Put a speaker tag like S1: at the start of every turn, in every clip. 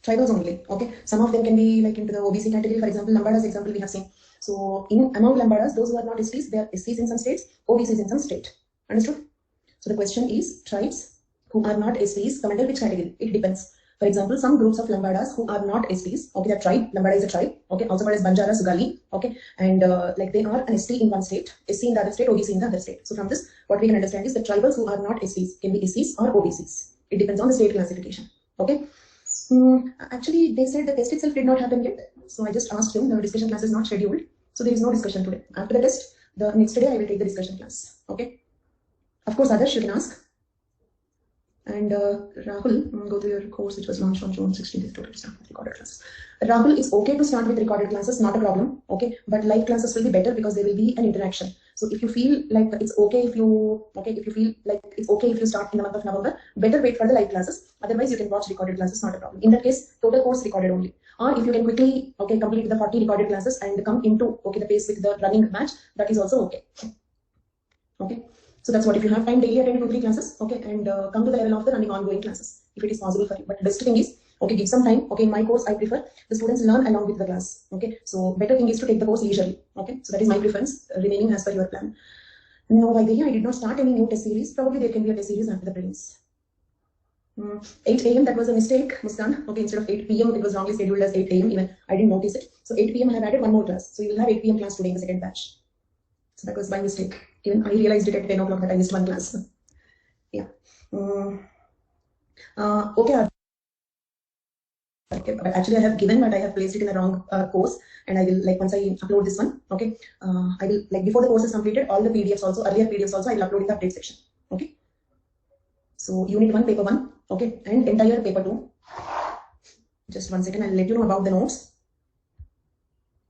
S1: tribals only. Okay, some of them can be like into the OBC category. For example, Lambadas example we have seen. So among Lambadas, those who are not STs, they are SCs in some states, OBCs in some state. Understood? So the question is, tribes who are not STs come under which category? It depends. For example, some groups of Lambadas who are not STs, okay, that tribe, Lambada is a tribe, okay, also called as Banjara, Sugali, okay, and like they are an ST in one state, SC in the other state, OBC in the other state. So from this, what we can understand is the tribals who are not STs can be SCs or OBCs. It depends on the state classification, okay. Actually, they said the test itself did not happen yet. So I just asked him, the discussion class is not scheduled. So there is no discussion today. After the test, the next day I will take the discussion class, okay. Of course, others you can ask. And Rahul, go to your course which was launched on June 16th, total start with recorded classes. Rahul, it's okay to start with recorded classes, not a problem, okay, but live classes will be better because there will be an interaction. So if you feel like it's okay if you feel like it's okay if you start in the month of November, better wait for the live classes. Otherwise, you can watch recorded classes, not a problem. In that case, total course recorded only. Or if you can quickly complete the 40 recorded classes and come into the pace with the running match, that is also okay. Okay. So that's what, if you have time, daily attend 2-3 classes, okay, and come to the level of the running ongoing classes, if it is possible for you. But the best thing is, okay, give some time, okay, in my course, I prefer the students learn along with the class, okay. So better thing is to take the course leisurely, okay. So that is my preference, remaining as per your plan. No, I did not start any new test series. Probably there can be a test series after the prelims. 8 a.m. that was a mistake, Muskan. Okay, instead of 8 p.m. it was wrongly scheduled as 8 a.m. Even I didn't notice it. So 8 p.m. I have added one more class. So you will have 8 p.m. class today in the second batch. So that was my mistake. Even I realized it at 10 o'clock that I missed one class. Yeah. Okay. Actually, I have given, but I have placed it in the wrong course. And I will, once I upload this one, okay, I will, before the course is completed, all the PDFs also, earlier PDFs also, I will upload in the update section. Okay. So Unit 1, Paper 1, okay, and entire Paper 2. Just 1 second, I'll let you know about the notes.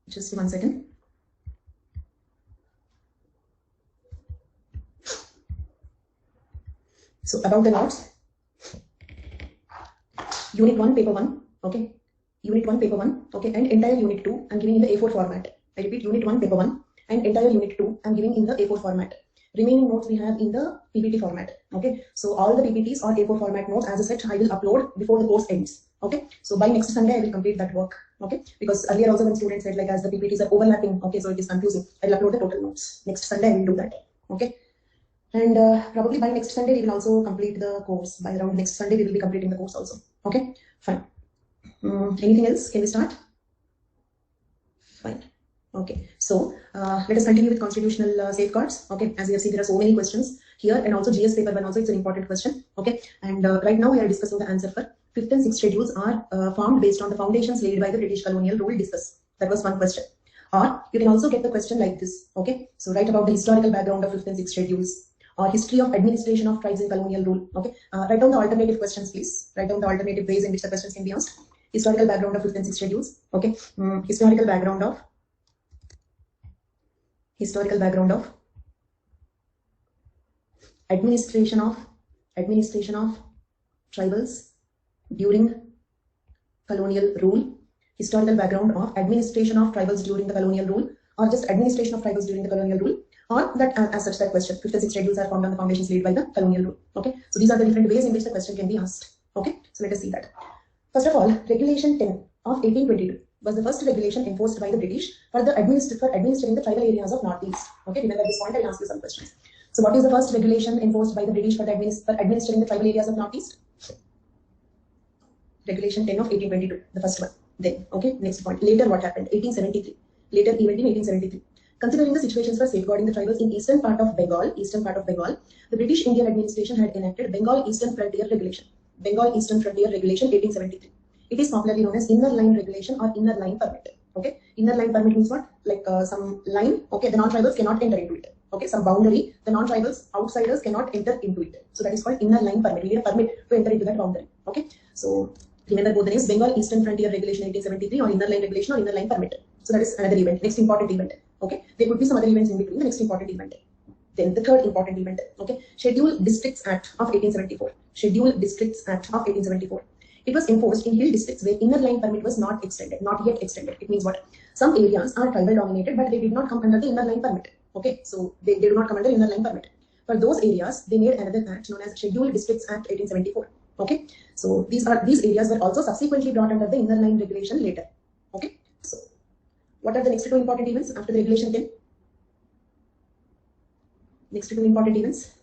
S1: Just 1 second. So about the notes, Unit 1, Paper 1, okay, Unit 1, Paper 1, okay, and entire Unit 2, I'm giving in the A4 format. I repeat, Unit 1, Paper 1, and entire Unit 2, I'm giving in the A4 format. Remaining notes we have in the PPT format, okay. So all the PPTs or A4 format notes, as I said, I will upload before the course ends, okay. So by next Sunday, I will complete that work, okay. Because earlier also when students said as the PPTs are overlapping, okay, so it is confusing. I will upload the total notes. Next Sunday, I will do that, okay. And probably by next Sunday, we will also complete the course. By around next Sunday, we will be completing the course also. Okay, fine. Anything else? Can we start? Fine. Okay, so let us continue with constitutional safeguards. Okay, as you have seen, there are so many questions here, and also GS paper 1 also, it's an important question. Okay, and right now we are discussing the answer for 5th and 6th schedules are formed based on the foundations laid by the British colonial rule. Discuss. That was one question. Or you can also get the question like this. Okay, so write about the historical background of 5th and 6th schedules, or history of administration of tribes in colonial rule. Okay, write down the alternative questions, please. Write down the alternative ways in which the questions can be asked. Historical background of 5th and 6th schedules. Okay, historical background of administration of tribals during colonial rule. Historical background of administration of tribals during the colonial rule, or just administration of tribals during the colonial rule. Or that as such that question, 5th and 6th schedules are formed on the foundations laid by the colonial rule. Okay, so these are the different ways in which the question can be asked. Okay, so let us see that. First of all, Regulation 10 of 1822 was the first regulation enforced by the British for administering the tribal areas of Northeast. Okay, remember this point, I'll ask you some questions. So what is the first regulation enforced by the British for administering the tribal areas of Northeast? Regulation 10 of 1822, the first one. Then, okay, next point. Later what happened? 1873. Later event in 1873. Considering the situations for safeguarding the tribals in eastern part of Bengal, the British Indian administration had enacted Bengal Eastern Frontier Regulation. Bengal Eastern Frontier Regulation 1873. It is popularly known as Inner Line Regulation or Inner Line Permit. Okay, Inner Line Permit means what? Like some line, okay, the non-tribals cannot enter into it. Okay, some boundary, the non-tribals, outsiders cannot enter into it. So that is called Inner Line Permit. We need a permit to enter into that boundary. Okay, so remember both the names, Bengal Eastern Frontier Regulation 1873 or Inner Line Regulation or Inner Line Permit. So that is another event, next important event. Okay, there could be some other events in between, the next important event. Then the third important event. Okay, Scheduled Districts Act of 1874. Scheduled Districts Act of 1874. It was enforced in hill districts where inner line permit was not yet extended. It means what? Some areas are tribal dominated, but they did not come under the inner line permit. Okay, so they do not come under inner line permit. For those areas, they made another act known as Scheduled Districts Act 1874. Okay, so these areas were also subsequently brought under the inner line regulation later. Okay, so what are the next two important events after the regulation came? Next two important events: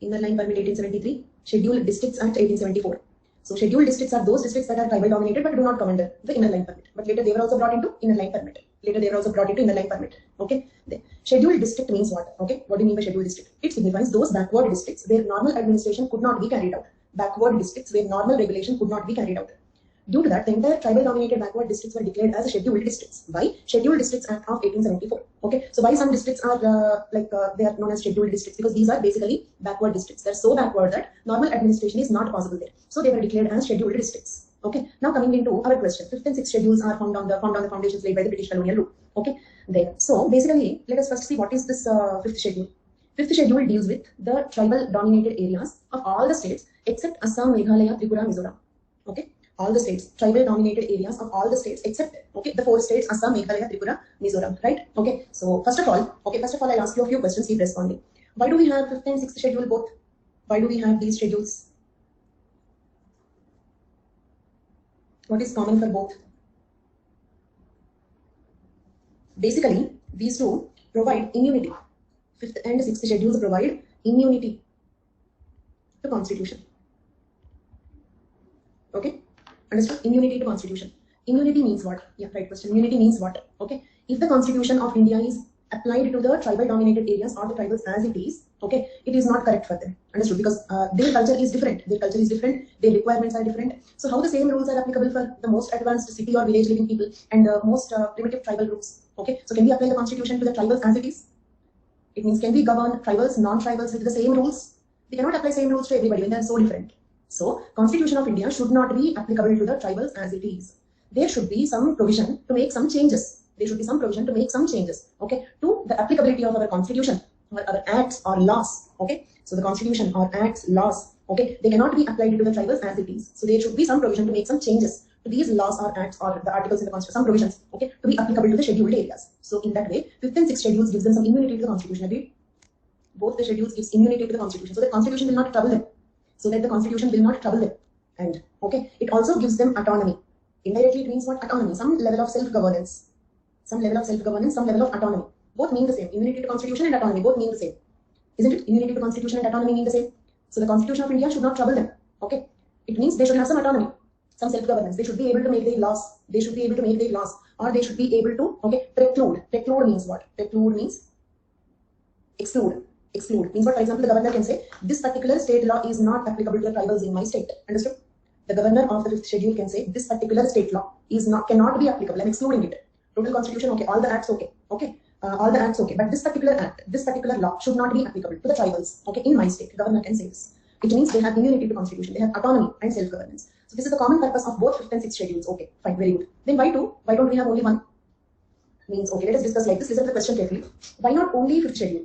S1: Inner Line Permit 1873, Scheduled Districts Act 1874. So scheduled districts are those districts that are tribal dominated but do not come under the inner line permit. But later they were also brought into inner line permit. Okay. Then scheduled district means what? Okay. What do you mean by scheduled district? It signifies those backward districts where normal administration could not be carried out. Backward districts where normal regulation could not be carried out. Due to that, the entire tribal dominated backward districts were declared as scheduled districts by Scheduled Districts Act of 1874. Okay, so why some districts are they are known as scheduled districts? Because these are basically backward districts. They're so backward that normal administration is not possible there. So they were declared as scheduled districts. Okay, now coming into our question, 5th and 6th schedules are found on the foundations laid by the British colonial rule. Okay, then so basically let us first see what is this 5th schedule. 5th schedule deals with the tribal dominated areas of all the states except Assam, Meghalaya, Tripura, Mizoram. Okay. All the states, tribal dominated areas of all the states except, okay, the 4 states, Assam, Meghalaya, Tripura, Mizoram, right? Okay, so first of all, I'll ask you a few questions, keep responding. Why do we have 5th and 6th schedule both? Why do we have these schedules? What is common for both? Basically, these two provide immunity. 5th and 6th schedules provide immunity to Constitution. Okay? Understood? Immunity to Constitution. Immunity means what? Yeah, right question. Immunity means what? Okay. If the Constitution of India is applied to the tribal dominated areas or the tribals as it is, okay, it is not correct for them. Understood? Because their culture is different. Their requirements are different. So how the same rules are applicable for the most advanced city or village living people and the most primitive tribal groups? Okay. So can we apply the Constitution to the tribals as it is? It means, can we govern tribals, non-tribals with the same rules? We cannot apply same rules to everybody when they are so different. So, Constitution of India should not be applicable to the tribals as it is. There should be some provision to make some changes. Okay, to the applicability of our Constitution, or our acts or laws. Okay, so the Constitution or acts, laws, okay, they cannot be applied to the tribals as it is. So there should be some provision to make some changes to these laws or acts or the articles in the Constitution, some provisions, okay, to be applicable to the scheduled areas. So in that way, 5th and 6th schedules gives them some immunity to the Constitution. Agreed? Both the schedules gives immunity to the Constitution, so the Constitution will not trouble them. And okay, it also gives them autonomy. Indirectly, it means what? Autonomy, some level of self-governance, some level of autonomy. Both mean the same. Immunity to Constitution and autonomy both mean the same, isn't it? Immunity to Constitution and autonomy mean the same. So the Constitution of India should not trouble them. Okay, it means they should have some autonomy, some self-governance. They should be able to make their laws. Or they should be able to, okay, preclude. Preclude means what? Preclude means exclude. Exclude means what? For example, the governor can say, this particular state law is not applicable to the tribals in my state. Understood? The governor of the 5th schedule can say, this particular state law cannot be applicable. I'm excluding it. Total Constitution, okay. All the acts, okay. Okay. All the acts, okay. But this particular law should not be applicable to the tribals. Okay. In my state, governor can say this. It means they have immunity to Constitution. They have autonomy and self-governance. So this is the common purpose of both 5th and 6th schedules. Okay. Fine. Very good. Then why two? Why don't we have only one? Means, okay. Let us discuss like this. Listen to the question carefully. Why not only 5th schedule?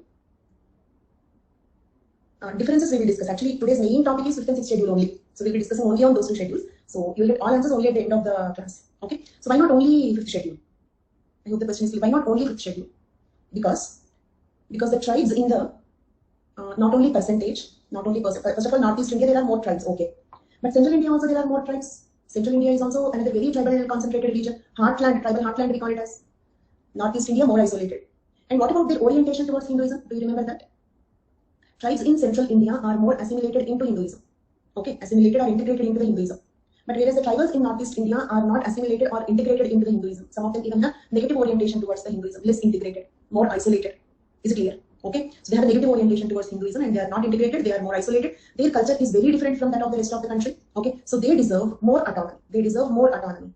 S1: Differences we will discuss. Actually, today's main topic is 5th and 6th schedule only. So we'll be discussing only on those two schedules. So you will get all answers only at the end of the class. Okay. So why not only 5th schedule? I hope the question is clear. Why not only 5th schedule? Because the tribes in the not only percentage, first of all, Northeast India there are more tribes. Okay. But Central India also there are more tribes. Central India is also another very tribal concentrated region. Heartland, tribal heartland we call it as. Northeast India more isolated. And what about their orientation towards Hinduism? Do you remember that? Tribes in Central India are more assimilated into Hinduism. Okay, assimilated or integrated into the Hinduism. But whereas the tribals in Northeast India are not assimilated or integrated into the Hinduism. Some of them even have negative orientation towards the Hinduism, less integrated, more isolated. Is it clear? Okay, so they have a negative orientation towards Hinduism and they are not integrated, they are more isolated. Their culture is very different from that of the rest of the country. Okay, so they deserve more autonomy.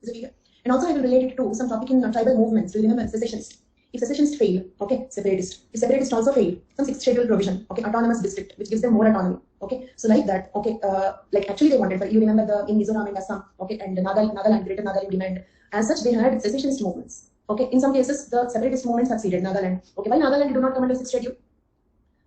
S1: Is it clear? And also I will relate it to some topic in tribal movements. Do you remember secessionists? If secessionists fail, okay, separatist. If separatist also fail, some 6th schedule provision, okay, autonomous district, which gives them more autonomy. Okay, so like that, okay, like actually they wanted, you remember in Mizoram and Assam, okay, and Nagaland, Greater Nagaland demand. As such, they had secessionist movements. Okay, in some cases, the separatist movement succeeded, Nagaland. Okay, why Nagaland do not come under 6th schedule?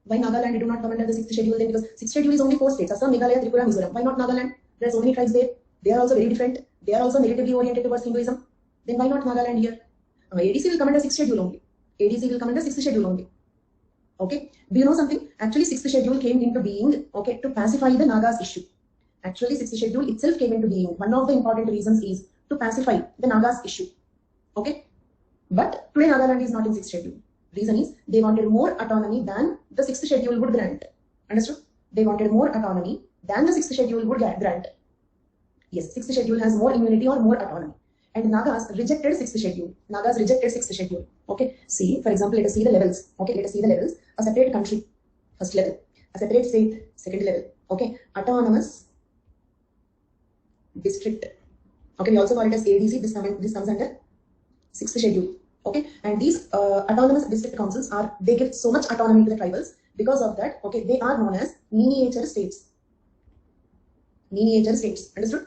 S1: Why Nagaland do not come under the 6th schedule then? Because 6th schedule is only 4 states, Assam, Meghalaya, Tripura, Mizoram. Why not Nagaland? There are so many tribes there. They are also very different. They are also negatively oriented towards Hinduism. Then why not Nagaland here? ADC will come under 6th schedule only. ADC will come under 6th schedule only. Okay, do you know something? Actually, 6th schedule came into being, okay, to pacify the Nagas issue. Actually, 6th schedule itself came into being. One of the important reasons is to pacify the Nagas issue. Okay, but today Nagaland is not in 6th schedule. Reason is they wanted more autonomy than the 6th schedule would grant. Understood? They wanted more autonomy than the 6th schedule would grant. Yes, 6th schedule has more immunity or more autonomy. And Nagas rejected 6th schedule. Nagas rejected 6th schedule. Okay, see, for example, let us see the levels. Okay, let us see the levels. A separate country, first level. A separate state, second level. Okay, autonomous district. Okay, we also call it as ADC. This comes under 6th schedule. Okay, and these autonomous district councils they give so much autonomy to the tribals. Because of that, okay, they are known as miniature states. Miniature states. Understood?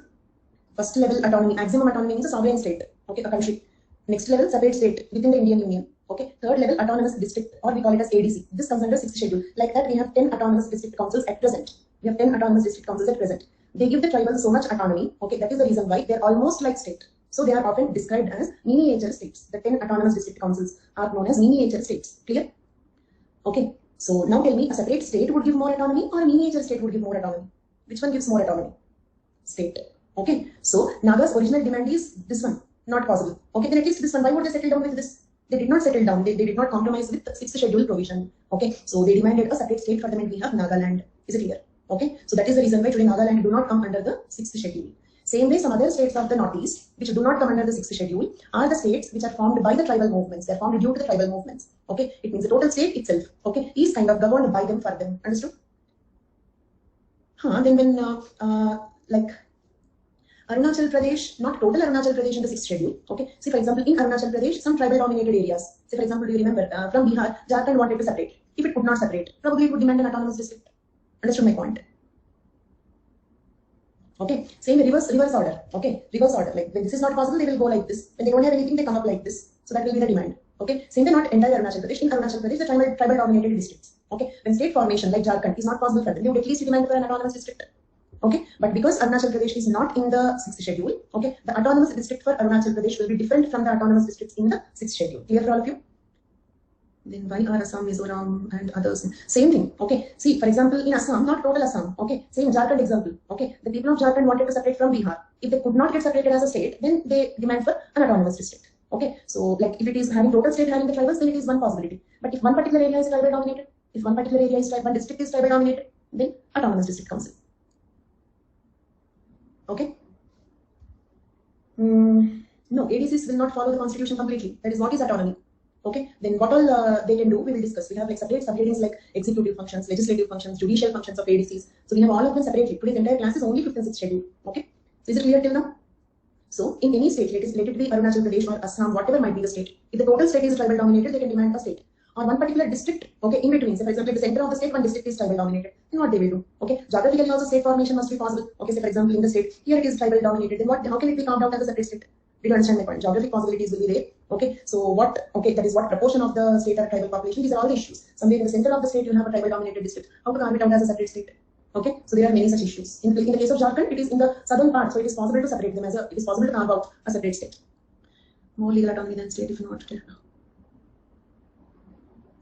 S1: First level autonomy, maximum autonomy means a sovereign state. Okay, a country. Next level, separate state within the Indian Union. Okay, third level, autonomous district, or we call it as ADC. This comes under 6th schedule. Like that, we have 10 autonomous district councils at present. We have 10 autonomous district councils at present. They give the tribals so much autonomy. Okay, that is the reason why they're almost like state. So they are often described as miniature states. The 10 autonomous district councils are known as miniature states. Clear? Okay, so now tell me, a separate state would give more autonomy or a miniature state would give more autonomy? Which one gives more autonomy? State. Okay, so Naga's original demand is this one. Not possible. Okay, then at least this one. Why would they settle down with this? They did not settle down. They did not compromise with the 6th schedule provision. Okay, so they demanded a separate state for them, and we have Nagaland. Is it clear? Okay, so that is the reason why today Nagaland do not come under the 6th schedule. Same way, some other states of the Northeast, which do not come under the 6th schedule, are the states which are formed by the tribal movements. They are formed due to the tribal movements. Okay, it means the total state itself, okay, is kind of governed by them for them. Understood? Then when like Arunachal Pradesh, not total Arunachal Pradesh in the 6th schedule. Okay, see, for example, in Arunachal Pradesh, some tribal dominated areas. Say, for example, do you remember from Bihar, Jharkhand wanted to separate. If it could not separate, probably it would demand an autonomous district. Understood my point? Okay, same reverse order. Okay, reverse order. Like when this is not possible, they will go like this. When they don't have anything, they come up like this. So that will be the demand. Okay, same way, not entire Arunachal Pradesh. In Arunachal Pradesh, the tribal dominated districts. Okay, when state formation like Jharkhand is not possible for them, they would at least demand for an autonomous district. Okay, but because Arunachal Pradesh is not in the 6th schedule, okay, the autonomous district for Arunachal Pradesh will be different from the autonomous districts in the 6th schedule. Clear for all of you? Then why are Assam, Mizoram and others? Same thing. Okay, see, for example, in Assam, not total Assam. Okay, same Jharkhand example. Okay, the people of Jharkhand wanted to separate from Bihar. If they could not get separated as a state, then they demand for an autonomous district. Okay, so like if it is having total state having the tribals, then it is one possibility. But if one particular area is tribal dominated, if one particular area is one district is tribal dominated, then autonomous district comes in. Okay. No, ADCs will not follow the constitution completely. That is what is autonomy. Okay. Then what all they can do, we will discuss. We have like separate subheadings like executive functions, legislative functions, judicial functions of ADCs. So we have all of them separately. Today's entire class is only 5th and 6th schedule. Okay. So is it clear till now? So in any state, let it be Arunachal Pradesh or Assam, whatever might be the state. If the total state is tribal dominated, they can demand a state. Or one particular district, okay, in between. So for example, the center of the state, one district is tribal dominated. Then what they will do? Okay, geographically also state formation must be possible. Okay, so for example, in the state, here it is tribal dominated. Then how can it be carved out as a separate state? Did you understand my point? Geographic possibilities will be there. Okay, so what? Okay, that is what proportion of the state or tribal population. These are all the issues. Somewhere in the center of the state, you have a tribal dominated district. How to carve it out as a separate state? Okay, so there are many such issues. In the case of Jharkhand, it is in the southern part, so it is possible to separate them it is possible to carve out a separate state. More legal autonomy than state, if not.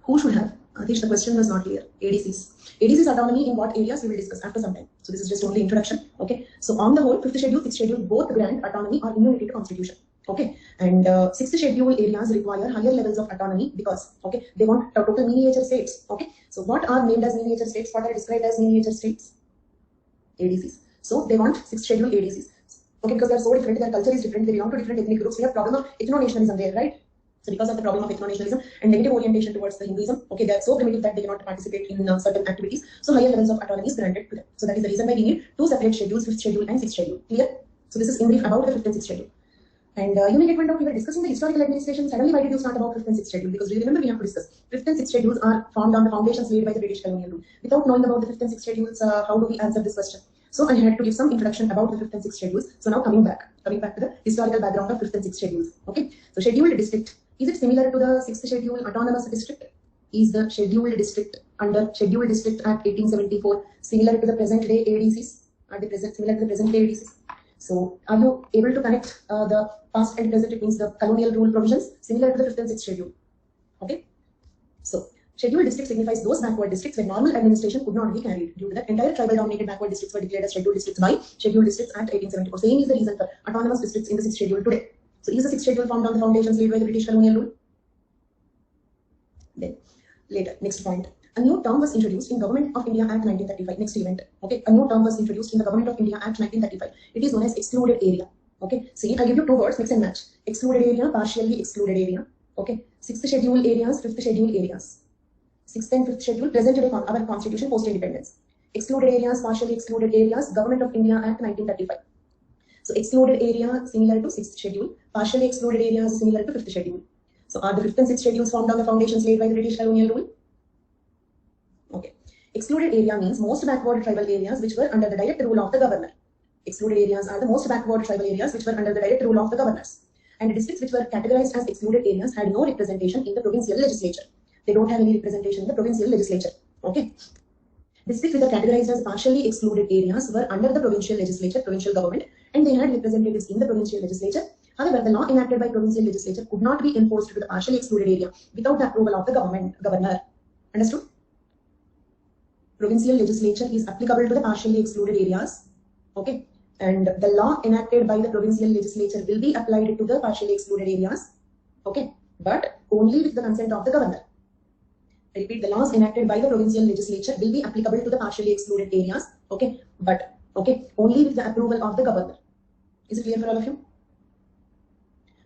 S1: Who should have? Adish, the question was not clear. ADCs. ADCs autonomy in what areas we will discuss after some time. So this is just only introduction. Okay. So on the whole, 5th schedule, 6th schedule, both grant autonomy or immunity to constitution. Okay. And 6th schedule areas require higher levels of autonomy because, okay, they want total miniature states. Okay. So what are named as miniature states? What are described as miniature states? ADCs. So they want 6th schedule ADCs. Okay, because they are so different, their culture is different, they belong to different ethnic groups. We have problem of ethno-nationalism there, right? So because of the problem of ethno-nationalism and negative orientation towards the Hinduism, okay, they are so primitive that they cannot participate in certain activities. So higher levels of autonomy is granted to them. So that is the reason why we need two separate schedules, 5th schedule and 6th schedule. Clear? So this is in brief about the 5th and 6th schedule. And you may get one doubt, we were discussing the historical administration. Suddenly, why did you start about 5th and 6th schedule? Because do you remember we have to discuss 5th and 6th schedules are formed on the foundations laid by the British colonial rule. Without knowing about the 5th and 6th schedules, how do we answer this question? So I had to give some introduction about the 5th and 6th schedules. So now coming back to the historical background of 5th and 6th schedules. Okay, so scheduled district. Is it similar to the 6th schedule autonomous district? Is the scheduled district under Scheduled District Act 1874 similar to the present day ADCs? Are they similar to the present day ADCs? So are you able to connect the past and present? It means the colonial rule provisions similar to the 5th and 6th schedule. Okay. So Scheduled district signifies those backward districts where normal administration could not be carried. Due to that, entire tribal-dominated backward districts were declared as scheduled districts by Scheduled Districts Act 1874. Same is the reason for autonomous districts in the 6th schedule today. So, is the 6th schedule formed on the foundations laid by the British colonial rule? Then, later, next point. A new term was introduced in Government of India Act 1935. Next event. Okay, a new term was introduced in the Government of India Act 1935. It is known as excluded area. Okay, see, I'll give you two words, mix and match. Excluded area, partially excluded area. Okay, 6th schedule areas, 5th schedule areas. 6th and 5th schedule, present today our constitution post-independence. Excluded areas, partially excluded areas, Government of India Act 1935. So excluded area similar to 6th schedule, partially excluded areas similar to 5th schedule. So are the 5th and 6th schedules formed on the foundations laid by the British colonial rule? Okay. Excluded area means most backward tribal areas which were under the direct rule of the governor. Excluded areas are the most backward tribal areas which were under the direct rule of the governors. And the districts which were categorized as excluded areas had no representation in the provincial legislature. They don't have any representation in the provincial legislature. Okay. Districts which are categorized as partially excluded areas were under the provincial legislature, provincial government, and they had representatives in the provincial legislature. However, the law enacted by provincial legislature could not be enforced to the partially excluded area without the approval of the governor. Understood? Provincial legislature is applicable to the partially excluded areas. Okay. And the law enacted by the provincial legislature will be applied to the partially excluded areas. Okay. But only with the consent of the governor. I repeat, the laws enacted by the provincial legislature will be applicable to the partially excluded areas. Okay. But, okay, only with the approval of the governor. Is it clear for all of you?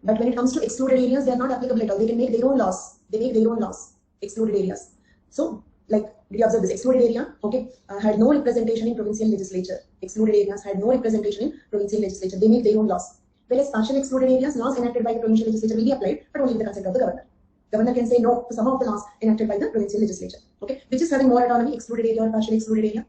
S1: But when it comes to excluded areas, they are not applicable at all. They can make their own laws. They make their own laws. Excluded areas. So, like, did you observe this? Excluded area, okay, had no representation in provincial legislature. Excluded areas had no representation in provincial legislature. They make their own laws. Whereas partially excluded areas, laws enacted by the provincial legislature will be applied, but only with the consent of the governor. Governor can say no to some of the laws enacted by the provincial legislature. Okay, which is having more autonomy, excluded area or partially excluded area?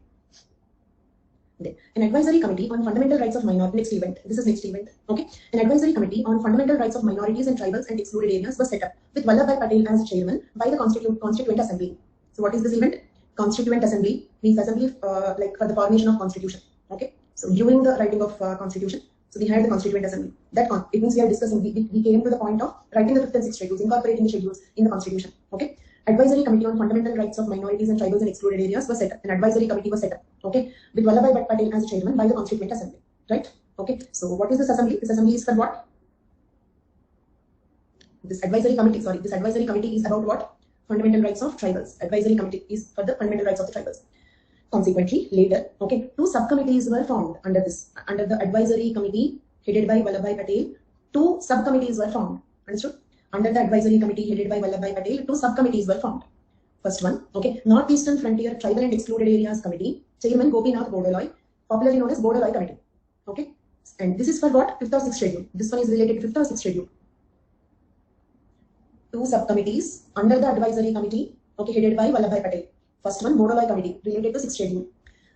S1: Then, an advisory committee on fundamental rights of minorities. Next event. This is next event. Okay, an advisory committee on fundamental rights of minorities and tribals and excluded areas was set up with Vallabhbhai Patel as chairman by the Constituent Assembly. So, what is this event? Constituent Assembly means assembly like for the formation of constitution. Okay, so during the writing of constitution, so we had the Constituent Assembly. It means we are discussing. We came to the point of writing the 5th and 6th schedules, incorporating the schedules in the constitution. Okay. Advisory Committee on Fundamental Rights of Minorities and Tribals and Excluded Areas was set up. An advisory committee was set up. Okay, with Vallabhbhai Patel as chairman by the Constituent Assembly. Right? Okay. So what is this assembly? This assembly is for what? This advisory committee is about what? Fundamental rights of tribals. Advisory committee is for the fundamental rights of the tribals. Consequently, later, okay, two subcommittees were formed under the advisory committee headed by Vallabhbhai Patel. Two subcommittees were formed. Understood? Under the advisory committee headed by Vallabhbhai Patel, two subcommittees were formed. First one, okay, Northeastern Frontier Tribal and Excluded Areas Committee, Chairman Gopinath Bodoloi, popularly known as Bodoloi Committee. Okay, and this is for what? 5th or 6th schedule. This one is related to 5th or 6th schedule. Two subcommittees under the advisory committee, okay, headed by Vallabhbhai Patel. First one, Bodoloi Committee, related to 6th schedule.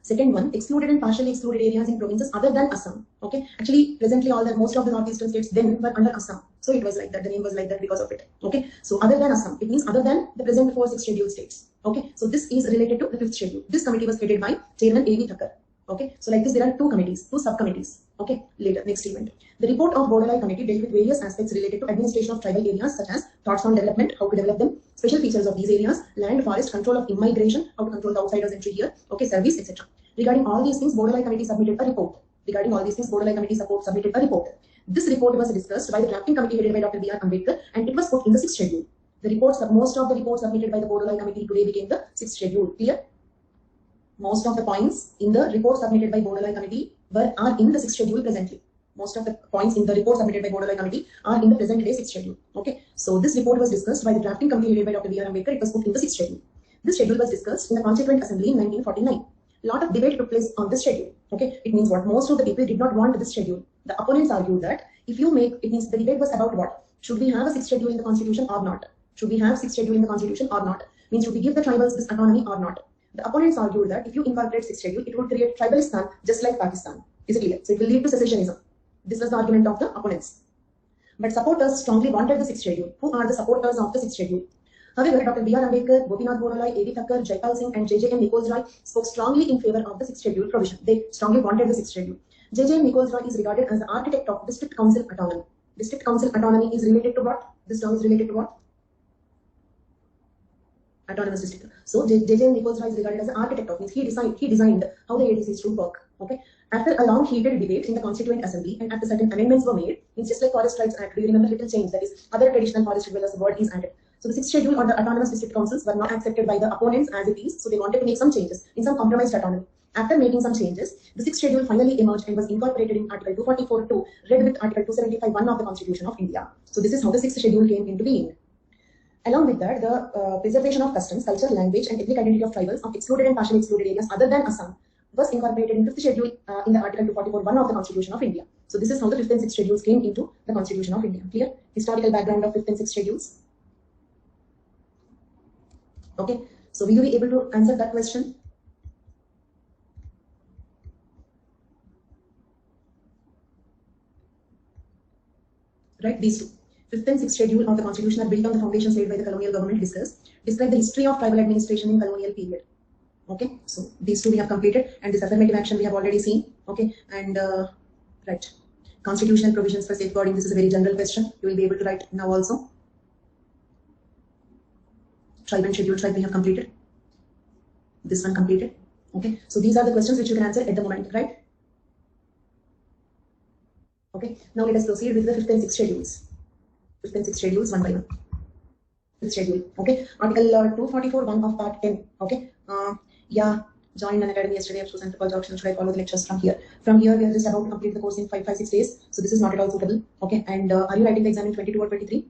S1: Second one, excluded and partially excluded areas in provinces other than Assam. Okay, actually, presently most of the northeastern states then were under Assam, so it was like that. The name was like that because of it. Okay, so other than Assam, it means other than the present 4 6th schedule states. Okay, so this is related to the 5th schedule. This committee was headed by Chairman A.V. Thakkar. Okay, so like this, there are two committees, two subcommittees. Okay, later, next event. The report of Bodoloi Committee dealt with various aspects related to administration of tribal areas, such as thoughts on development, how to develop them, special features of these areas, land, forest, control of immigration, how to control the outsiders' entry here, okay, service, etc. Regarding all these things, Bodoloi Committee submitted a report. Submitted a report. This report was discussed by the drafting committee headed by Dr. B.R. Ambedkar, and it was put in the 6th schedule. Most of the reports submitted by the Bodoloi Committee today became the 6th schedule. Clear? Most of the points in the report submitted by Bodoloi Committee are in the 6th schedule presently. Most of the points in the report submitted by Bodoloi Committee are in the present day 6th schedule. Okay, so this report was discussed by the drafting committee headed by Dr. B.R. Ambedkar. It was put in the 6th schedule. This schedule was discussed in the Constituent Assembly in 1949. A lot of debate took place on this schedule. Okay, it means what? Most of the people did not want this schedule. The opponents argued that if you make, it means the debate was about what? Should we have a 6th schedule in the constitution or not? Should we have 6th schedule in the constitution or not? Means should we give the tribals this autonomy or not? The opponents argued that if you incorporate 6th schedule, it would create tribalistan just like Pakistan. Is it clear? So it will lead to secessionism. This was the argument of the opponents. But supporters strongly wanted the 6th schedule. Who are the supporters of the 6th schedule? However, Dr. B.R. Ambedkar, Gopinath Bodoloi, A.V. Thakkar, Jaipal Singh and J.J.M. Nichols Roy spoke strongly in favor of the 6th schedule provision. They strongly wanted the 6th schedule. J.J.M. Nichols Roy is regarded as the architect of district council autonomy. District council autonomy is related to what? This term is related to what? Autonomous district. So J.J. Nichols is regarded as an architect of, means he designed how the ADCs should work. Okay. After a long heated debate in the Constituent Assembly and after certain amendments were made, it's just like Forest Rights Act. Do you remember little change? That is, other traditional forest dwellers, the word is added. So the 6th schedule or the autonomous district councils were not accepted by the opponents as it is. So they wanted to make some changes in some compromised autonomy. After making some changes, the 6th schedule finally emerged and was incorporated in Article 244(2), read with Article 275(1) of the Constitution of India. So this is how the 6th schedule came into being. Along with that, the preservation of customs, culture, language, and ethnic identity of tribals of excluded and partially excluded areas other than Assam was incorporated in 5th schedule in the Article 244(1) of the Constitution of India. So this is how the 5th and 6th schedules came into the Constitution of India. Clear? Historical background of 5th and 6th schedules. Okay. So will you be able to answer that question? Right, these two. 5th and 6th schedule of the Constitution are built on the foundations laid by the colonial government describe the history of tribal administration in colonial period. Okay, so these two we have completed, and this affirmative action we have already seen. Okay, and right, constitutional provisions for safeguarding. This is a very general question. You will be able to write now also. Tribe and schedule tribe we have completed. This one completed. Okay, so these are the questions which you can answer at the moment, right? Okay, now let us proceed with the 5th and 6th schedules. 5th and 6th schedules one by one. 5th schedule. Okay, Article 244(1) of Part 10. Okay, yeah, joined an academy yesterday. I've chosen to call options. Should I follow the lectures from here? From here, we are just about to complete the course in 5-6 days. So this is not at all suitable. Okay, and are you writing the exam in 22 or 23?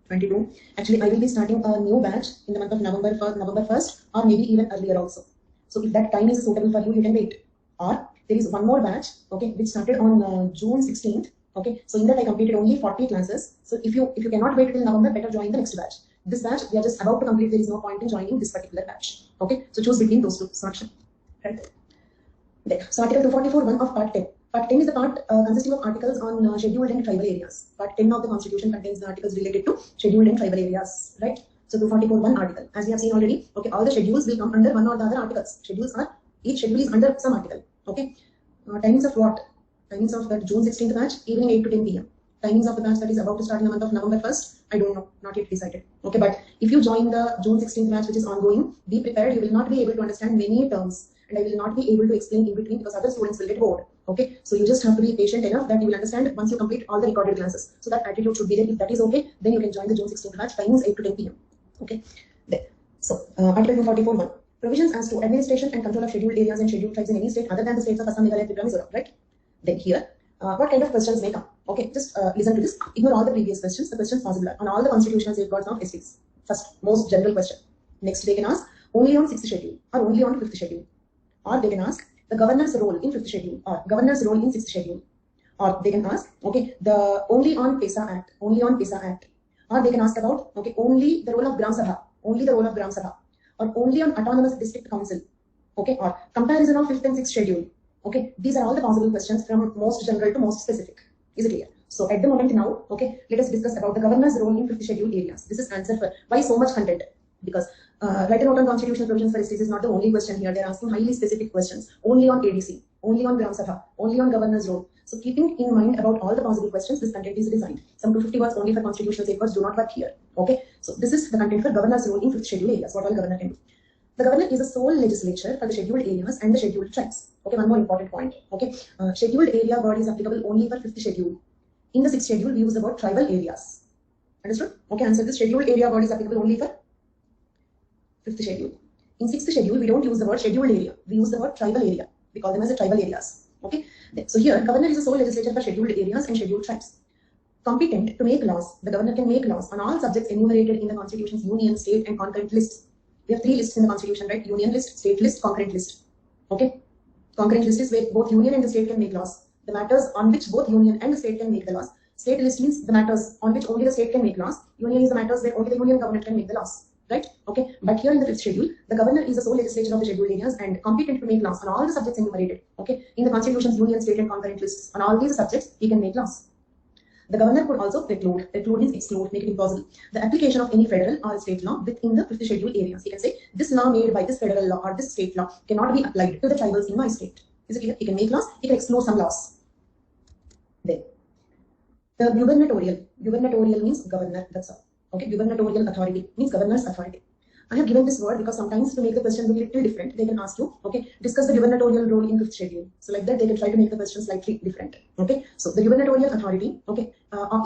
S1: 22. Actually, I will be starting a new batch in the month of November 1st, or maybe even earlier also. So if that time is suitable for you, you can wait. Or there is one more batch, okay, which started on June 16th. Okay, so in that I completed only 40 classes. So if you cannot wait till November, better join the next batch. This batch we are just about to complete. There is no point in joining this particular batch. Okay, so choose between those two. Selection. Right. So Article 244(1) of Part 10. Part 10 is the part consisting of articles on scheduled and tribal areas. Part 10 of the Constitution contains the articles related to scheduled and tribal areas. Right. So 244(1) article, as we have seen already. Okay, all the schedules will come under one or the other articles. Each schedule is under some article. Okay. Timings of what? Timings of that June 16th batch, evening 8 to 10 p.m. Timings of the batch that is about to start in the month of November 1st, I don't know, not yet decided. Okay, but if you join the June 16th batch, which is ongoing, be prepared. You will not be able to understand many terms, and I will not be able to explain in between because other students will get bored. Okay, so you just have to be patient enough that you will understand once you complete all the recorded classes. So that attitude should be there. If that is okay, then you can join the June 16th batch, timings 8 to 10 p.m. Okay, there. So Article 244(1). Provisions as to administration and control of scheduled areas and scheduled tribes in any state other than the states of Assam, Meghalaya, Tripura, Mizoram, right? Then here, what kind of questions may come? Okay, just listen to this. Ignore all the previous questions. The questions possible on all the constitutional safeguards of STs. First, most general question. Next, they can ask only on 6th schedule or only on 5th schedule. Or they can ask the governor's role in 5th schedule or governor's role in 6th schedule. Or they can ask, okay, the only on PSA Act, only on PSA Act. Or they can ask about, okay, only the role of Gram Sabha, only the role of Gram Sabha. Or only on autonomous district council, okay, or comparison of 5th and 6th schedule. Okay, these are all the possible questions from most general to most specific. Is it clear? So at the moment now, okay, let us discuss about the governor's role in 5th schedule areas. This is answer for why so much content, because write a note on constitutional provisions for STs is not the only question here. They are asking highly specific questions only on ADC, only on Gram Sabha, only on governor's role. So keeping in mind about all the possible questions, this content is designed. Some 250 words only for constitutional safeguards do not work here. Okay, so this is the content for governor's role in 5th schedule areas. What all governor can do. The governor is the sole legislature for the scheduled areas and the scheduled tribes. Okay, one more important point. Okay, scheduled area word is applicable only for 5th schedule. In the 6th schedule, we use the word tribal areas. Understood? Okay, answer this. Scheduled area word is applicable only for 5th schedule. In 6th schedule, we don't use the word scheduled area. We use the word tribal area. We call them as the tribal areas. Okay, so here, governor is the sole legislature for scheduled areas and scheduled tribes. Competent to make laws, the governor can make laws on all subjects enumerated in the Constitution's union, state, and concurrent lists. We have 3 lists in the Constitution, right? Union list, state list, concurrent list. Okay, concurrent list is where both union and the state can make laws. The matters on which both union and the state can make the laws. State list means the matters on which only the state can make laws. Union is the matters where only the union government can make the laws. Right? Okay. But here in the 5th schedule, the governor is the sole legislature of the scheduled areas and competent to make laws on all the subjects enumerated. Okay. In the Constitution's union, state, and concurrent lists, on all these subjects, he can make laws. The governor could also preclude means exclude, make it impossible, the application of any federal or state law within the 5th schedule areas. He can say, this law made by this federal law or this state law cannot be applied to the tribals in my state. Is it clear? He can make laws, he can exclude some laws. Then, the gubernatorial means governor, that's all. Okay, gubernatorial authority means governor's authority. I have given this word because sometimes to make the question be a little different, they can ask you, okay, discuss the gubernatorial role in 5th schedule. So like that, they can try to make the question slightly different. Okay, so the gubernatorial authority, okay,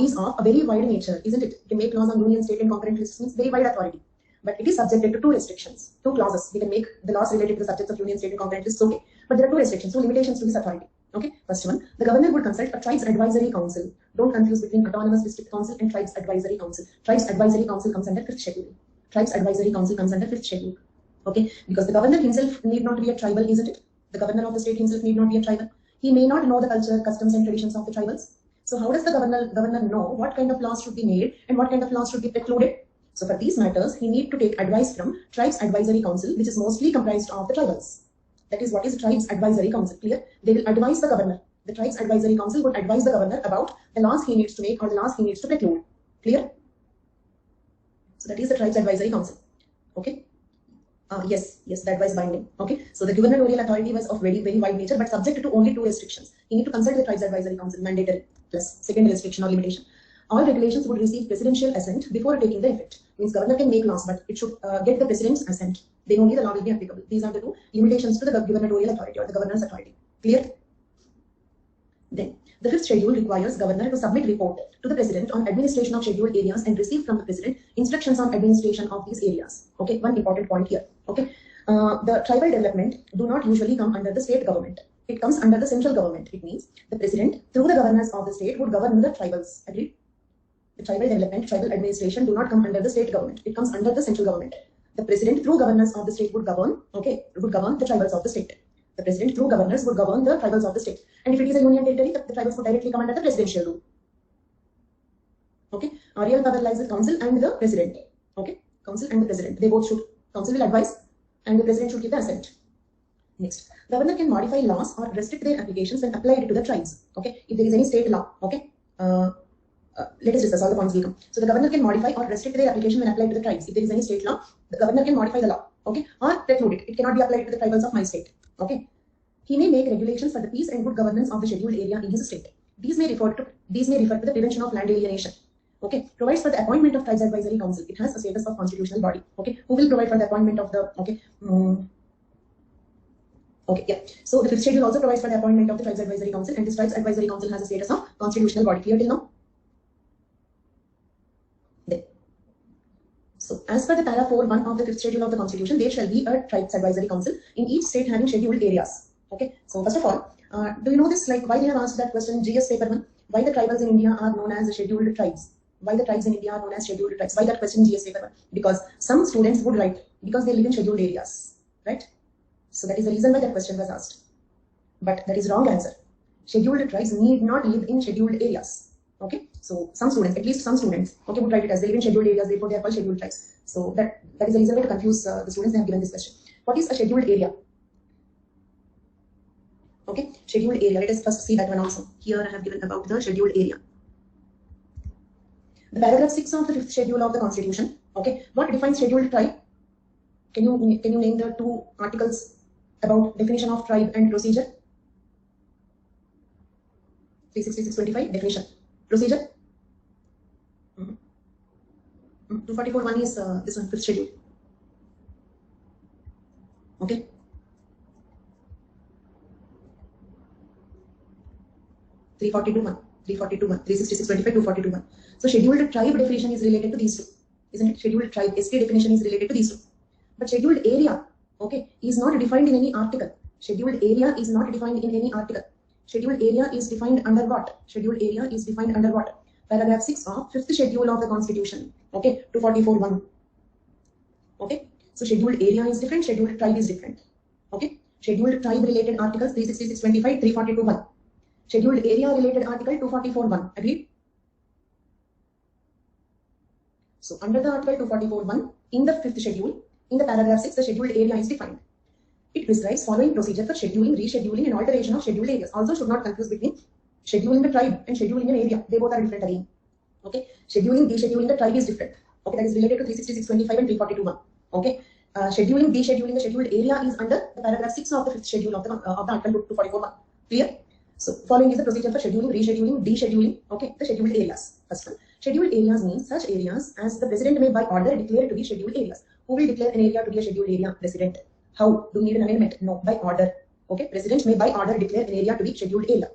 S1: is of a very wide nature, isn't it? It can make laws on union, state, and concurrent lists, means very wide authority. But it is subjected to 2 restrictions, 2 clauses. We can make the laws related to the subjects of union, state, and concurrent lists, okay. But there are 2 restrictions, 2 limitations to this authority. Okay, first one, the governor would consult a tribes advisory council. Don't confuse between autonomous district council and tribes advisory council. Tribes advisory council comes under 5th schedule. Tribes advisory council comes under 5th schedule. Okay, because the governor himself need not be a tribal, isn't it? The governor of the state himself need not be a tribal. He may not know the culture, customs, and traditions of the tribals. So how does the governor know what kind of laws should be made and what kind of laws should be precluded? So for these matters, he need to take advice from tribes advisory council, which is mostly comprised of the tribals. That is what is tribes advisory council. Clear? They will advise the governor. The tribes advisory council would advise the governor about the laws he needs to make or the laws he needs to preclude. Clear? So that is the tribes advisory council. Okay. Yes, the advice binding. Okay. So the gubernatorial authority was of very wide nature, but subject to only 2 restrictions. You need to consult the tribes advisory council, mandatory, plus second restriction or limitation. All regulations would receive presidential assent before taking the effect. Means governor can make laws, but it should get the president's assent. Then only the law will be applicable. These are the 2 limitations to the gubernatorial authority or the governor's authority. Clear? Then the 5th schedule requires governor to submit report to the president on administration of scheduled areas and receive from the president instructions on administration of these areas. Okay, one important point here. Okay, the tribal development do not usually come under the state government. It comes under the central government. It means the president through the governors of the state would govern the tribals. Agreed? The tribal development, tribal administration do not come under the state government. It comes under the central government. The president through governors of the state would govern, okay, would govern the tribals of the state. The president through governors would govern the tribals of the state. And if it is a union territory, the tribals would directly come under the presidential rule. Okay, real power lies with council and the president. Okay, council and the president. They both should, council will advise and the president should give the assent. Next, governor can modify laws or restrict their applications when applied to the tribes. Okay, if there is any state law, okay, let us discuss all the points will come. So the governor can modify or restrict their application when applied to the tribes. If there is any state law, the governor can modify the law, okay, or preclude it. It cannot be applied to the tribals of my state. Okay, he may make regulations for the peace and good governance of the scheduled area in his state. These may refer to the prevention of land alienation. Okay, provides for the appointment of tribes advisory council. It has a status of constitutional body. Okay, who will provide for the appointment of the okay, yeah. So the 5th schedule also provides for the appointment of the tribes advisory council, and this tribes advisory council has a status of constitutional body. Clear till now? Then, so as per the para 4(1) of the 5th schedule of the constitution, there shall be a tribes advisory council in each state having scheduled areas. Okay, so first of all, do you know this? Like why they have asked that question? GS paper 1. Why the tribals in India are known as scheduled tribes? Why the tribes in India are known as scheduled tribes? Why that question GS paper 1? Because some students would write because they live in scheduled areas, right? So that is the reason why that question was asked. But that is wrong answer. Scheduled tribes need not live in scheduled areas. Okay, so some students, at least some students, okay, would write it as they live in scheduled areas, therefore they are called scheduled tribes. So that is the reason why to confuse the students. They have given this question. What is a scheduled area? Okay, scheduled area. Let us first see that one also. Here I have given about the scheduled area. The paragraph 6 of the 5th schedule of the constitution. Okay, what defines scheduled tribe? Can you name the 2 articles about definition of tribe and procedure? 36625 definition. Procedure. 244(1) is this one, 5th schedule. Okay. (342)(1), 36625, 242(1). So scheduled tribe definition is related to these 2, isn't it? Scheduled tribe ST definition is related to these 2. But scheduled area, okay, is not defined in any article. Scheduled area is not defined in any article. Scheduled area is defined under what? Scheduled area is defined under what? Paragraph 6 of 5th schedule of the constitution. Okay, 244(1). Okay, so scheduled area is different, scheduled tribe is different. Okay, scheduled tribe related articles 36625, 342(1). Scheduled area related article 244(1). Agreed? So under the article 244(1) in the 5th schedule, in the paragraph 6, the scheduled area is defined. It prescribes following procedure for scheduling, rescheduling, and alteration of scheduled areas. Also should not confuse between scheduling the tribe and scheduling an area. They both are different again. Okay, scheduling, descheduling the tribe is different. Okay, that is related to 36625 and 342(1). Okay, scheduling, descheduling the scheduled area is under the paragraph 6 of the 5th schedule of the article 244(1). Clear? So following is the procedure for scheduling, rescheduling, descheduling, okay, the scheduled areas. First one, scheduled areas means such areas as the president may by order declare to be scheduled areas. Who will declare an area to be a scheduled area? President. How? Do we need an amendment? No, by order. Okay, President may by order declare an area to be scheduled area.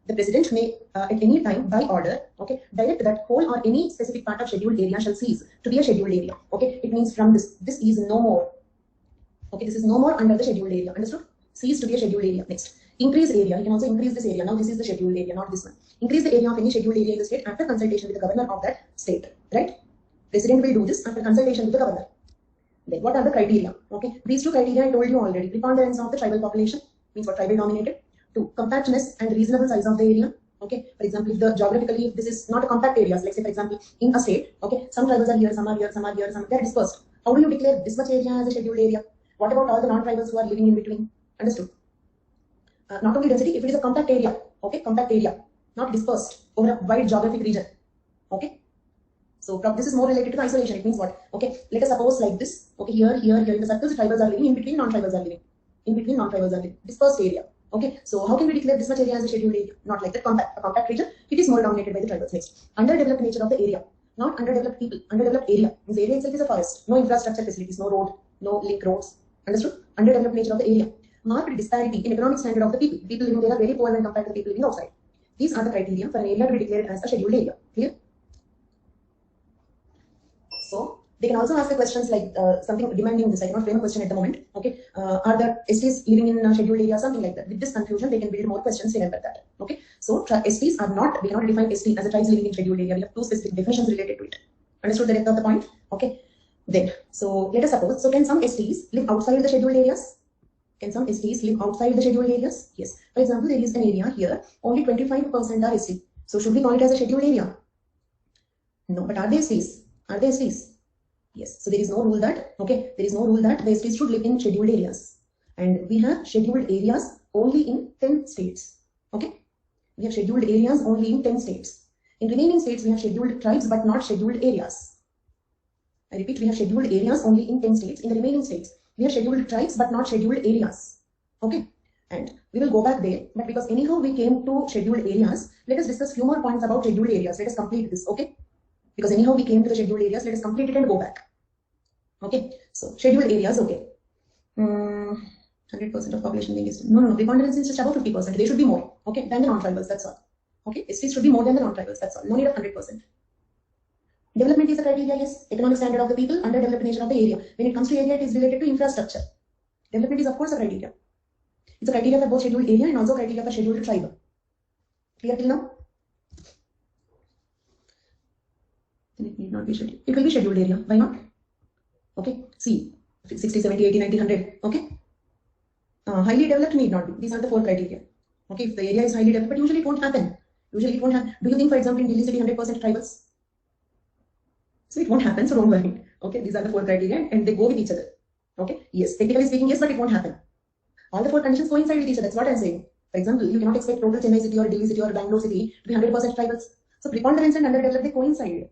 S1: The President may at any time by order, okay, direct that whole or any specific part of scheduled area shall cease to be a scheduled area. Okay, it means from this is no more. Okay, this is no more under the scheduled area. Understood? Cease to be a scheduled area. Next, increase area. You can also increase this area. Now this is the scheduled area, not this one. Increase the area of any scheduled area in the state after consultation with the governor of that state. Right? President will do this after consultation with the governor. Then what are the criteria? Okay, these two criteria I told you already. Preponderance of the tribal population means what? Tribal dominated. 2. Compactness and reasonable size of the area. Okay, for example, if the geographically if this is not a compact areas, like say for example in a state, okay, some tribals are here, some are here, some are here, some they are dispersed. How do you declare this much area as a scheduled area? What about all the non-tribals who are living in between? Understood? Not only density, if it is a compact area, okay, compact area, not dispersed over a wide geographic region. Okay, so this is more related to isolation. It means what? Okay, let us suppose like this. Okay, here in the circles, tribals are living, in between non-tribals are living, dispersed area. Okay, so how can we declare this much area as a scheduled area? Not like that. A compact region, it is more dominated by the tribals. Next, underdeveloped nature of the area, not underdeveloped people. Underdeveloped area means area itself is a forest, no infrastructure facilities, no road, no link roads. Understood? Underdeveloped nature of the area. Marked disparity in economic standard of the people. People living there are very poor when compared to the people living outside. These are the criteria for an area to be declared as a scheduled area. Clear? So they can also ask the questions like something demanding this. I cannot frame a question at the moment. Okay, are the STs living in a scheduled area? Something like that. With this confusion, they can build more questions. Remember that. Okay, so STs are not. We cannot define ST as a tribes living in scheduled area. We have two specific definitions related to it. Understood the depth of the point? Okay. Then, so let us suppose. So can some STs live outside the scheduled areas? Can some STs live outside the scheduled areas? Yes. For example, there is an area here. Only 25% are ST. So should we call it as a scheduled area? No. But are they STs? Are they STs? Yes. So there is no rule that, okay, there is no rule that the STs should live in scheduled areas. And we have scheduled areas only in 10 states. Okay. We have scheduled areas only in 10 states. In remaining states, we have scheduled tribes but not scheduled areas. I repeat, we have scheduled areas only in 10 states. In the remaining states, we have scheduled tribes but not scheduled areas. Okay. And we will go back there. But because anyhow we came to scheduled areas, let us discuss few more points about scheduled areas. Let us complete this. Okay. Because anyhow we came to the scheduled areas, let us complete it and go back. Okay. So scheduled areas, okay. 100% of population being is no. Preponderance is just about 50%. They should be more. Okay. Than the non-tribals. That's all. Okay. STs should be more than the non-tribals. That's all. No need of 100%. Development is a criteria, yes. Economic standard of the people, underdeveloped nature of the area. When it comes to area, it is related to infrastructure. Development is of course a criteria. It's a criteria for both scheduled area and also criteria for scheduled tribe. Clear till now? Then it need not be scheduled. It will be scheduled area. Why not? Okay. See, 60, 70, 80, 90, 100. Okay. Highly developed need not be. These are the 4 criteria. Okay. If the area is highly developed, but usually it won't happen. Usually it won't happen. Do you think, for example, in Delhi city 100% tribals? So it won't happen, so don't worry. Okay, these are the 4 criteria and they go with each other. Okay, yes, technically speaking, yes, but it won't happen. All the 4 conditions coincide with each other. That's what I'm saying. For example, you cannot expect total Chennai city or Delhi city or Bangalore city to be 100% tribals. So preponderance and underdeveloped, they coincide.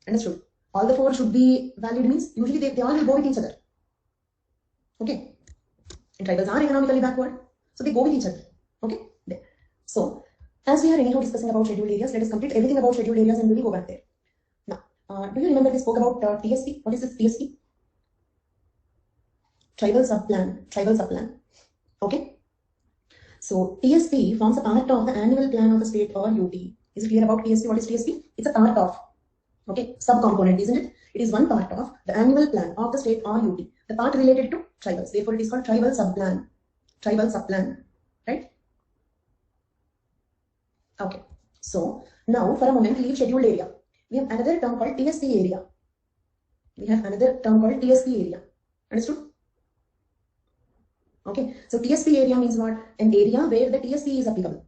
S1: Understood? All the 4 should be valid means usually they all will go with each other. Okay. And tribals are economically backward, so they go with each other. Okay. There. So as we are anyhow discussing about scheduled areas, let us complete everything about scheduled areas and we will go back there. Do you remember we spoke about TSP? What is this TSP? Tribal subplan. Okay. So TSP forms a part of the annual plan of the state or UT. Is it clear about TSP? What is TSP? It's a part of, okay, subcomponent, isn't it? It is one part of the annual plan of the state or UT. The part related to tribals. Therefore, it is called tribal subplan. Tribal subplan. Right? Okay. So now for a moment, leave scheduled area. We have another term called TSP area. Understood? Okay. So TSP area means what? An area where the TSP is applicable.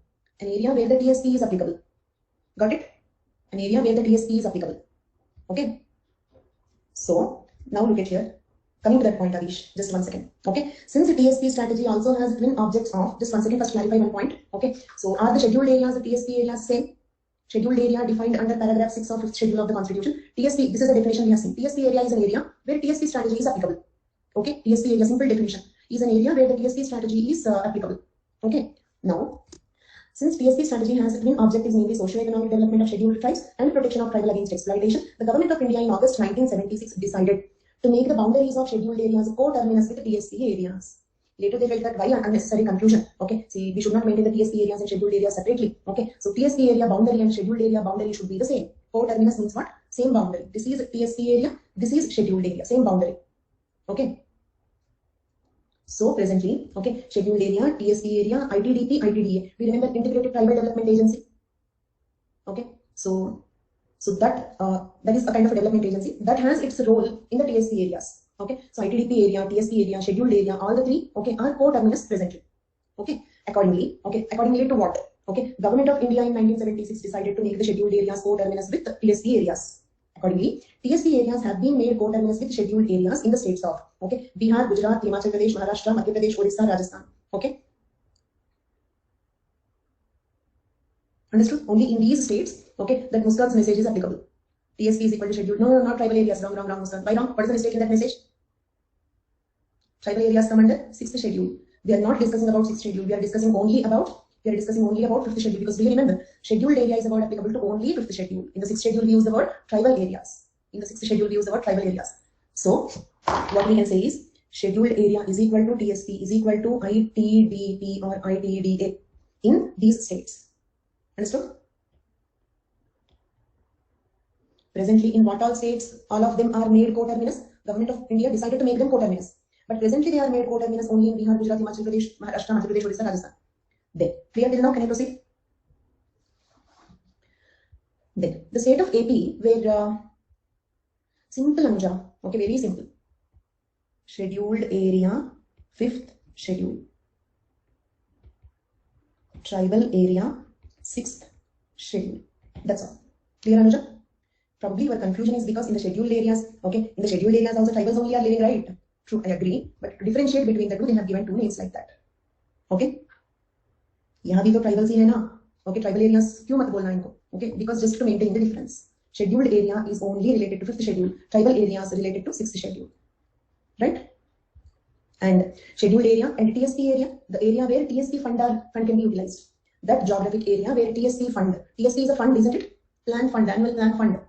S1: Got it? An area where the TSP is applicable. Okay. So now look at here. Coming to that point, Avish, just 1 second. Okay. Since the TSP strategy also has twin objects of, just 1 second, first clarify one point. Okay. So are the scheduled areas, the TSP areas same? Scheduled area defined under paragraph 6 of 5th schedule of the Constitution. TSP, this is the definition we have seen. TSP area is an area where TSP strategy is applicable. Okay, TSP area, simple definition, is an area where the TSP strategy is applicable. Okay, now, since TSP strategy has twin objectives, namely socio-economic development of scheduled tribes and protection of tribal against exploitation, the Government of India in August 1976 decided to make the boundaries of scheduled areas co-terminus with PSC areas. Later they felt that why unnecessary confusion. Okay, see, we should not maintain the PSP areas and scheduled areas separately. Okay, so PSP area boundary and scheduled area boundary should be the same. Co-terminus means what? Same boundary. This is PSP area, this is scheduled area, same boundary. Okay. So presently, okay, scheduled area, TSP area, ITDP, ITDA. We remember Integrated Tribal Development Agency. Okay, so that is a kind of a development agency that has its role in the TSP areas. Okay, so ITDP area, TSP area, scheduled area, all the three, okay, are co-terminus presently. Okay, accordingly to what? Okay, Government of India in 1976 decided to make the scheduled areas co-terminus with TSP areas. Accordingly, TSP areas have been made co-terminus with scheduled areas in the states of, okay, Bihar, Gujarat, Himachal Pradesh, Maharashtra, Madhya Pradesh, Odisha, Rajasthan. Okay, understood? Only in these states, okay, that Muscat's message is applicable. TSP is equal to scheduled. No, not tribal areas. Wrong, Muscat. Why wrong? What is the mistake in that message? Tribal areas come under 6th schedule. We are not discussing about 6th schedule. We are discussing only about 5th schedule, because do you remember, scheduled area is a word applicable to only 5th schedule. In the 6th schedule, we use the word tribal areas. So, what we can say is, scheduled area is equal to TSP is equal to ITDP or ITDA in these states. Understood? Presently, in what all states, all of them are made co-terminus. Government of India decided to make them co-terminus. But presently, they are made co-terminus only in Bihar, Gujarat, Himachal Pradesh, Maharashtra, Madhya Pradesh, Odisha, Rajasthan. Then, clear till now? Can I proceed? Then, the state of AP, where simple Anuja, okay, very simple. Scheduled area, 5th schedule. Tribal area, 6th schedule. That's all. Clear, Anuja? Probably your confusion is because in the scheduled areas, okay, in the scheduled areas also tribals only are living, right? True, I agree. But to differentiate between the two, they have given two names like that. Okay? यहाँ भी तो tribals ही है ना? Okay, tribal areas क्यों मत बोलना इनको? Okay, because just to maintain the difference. Scheduled area is only related to 5th schedule. Tribal areas related to 6th schedule. Right? And scheduled area and TSP area, the area where TSP fund can be utilized. That geographic area where TSP is a fund, isn't it? Plan fund, annual plan fund.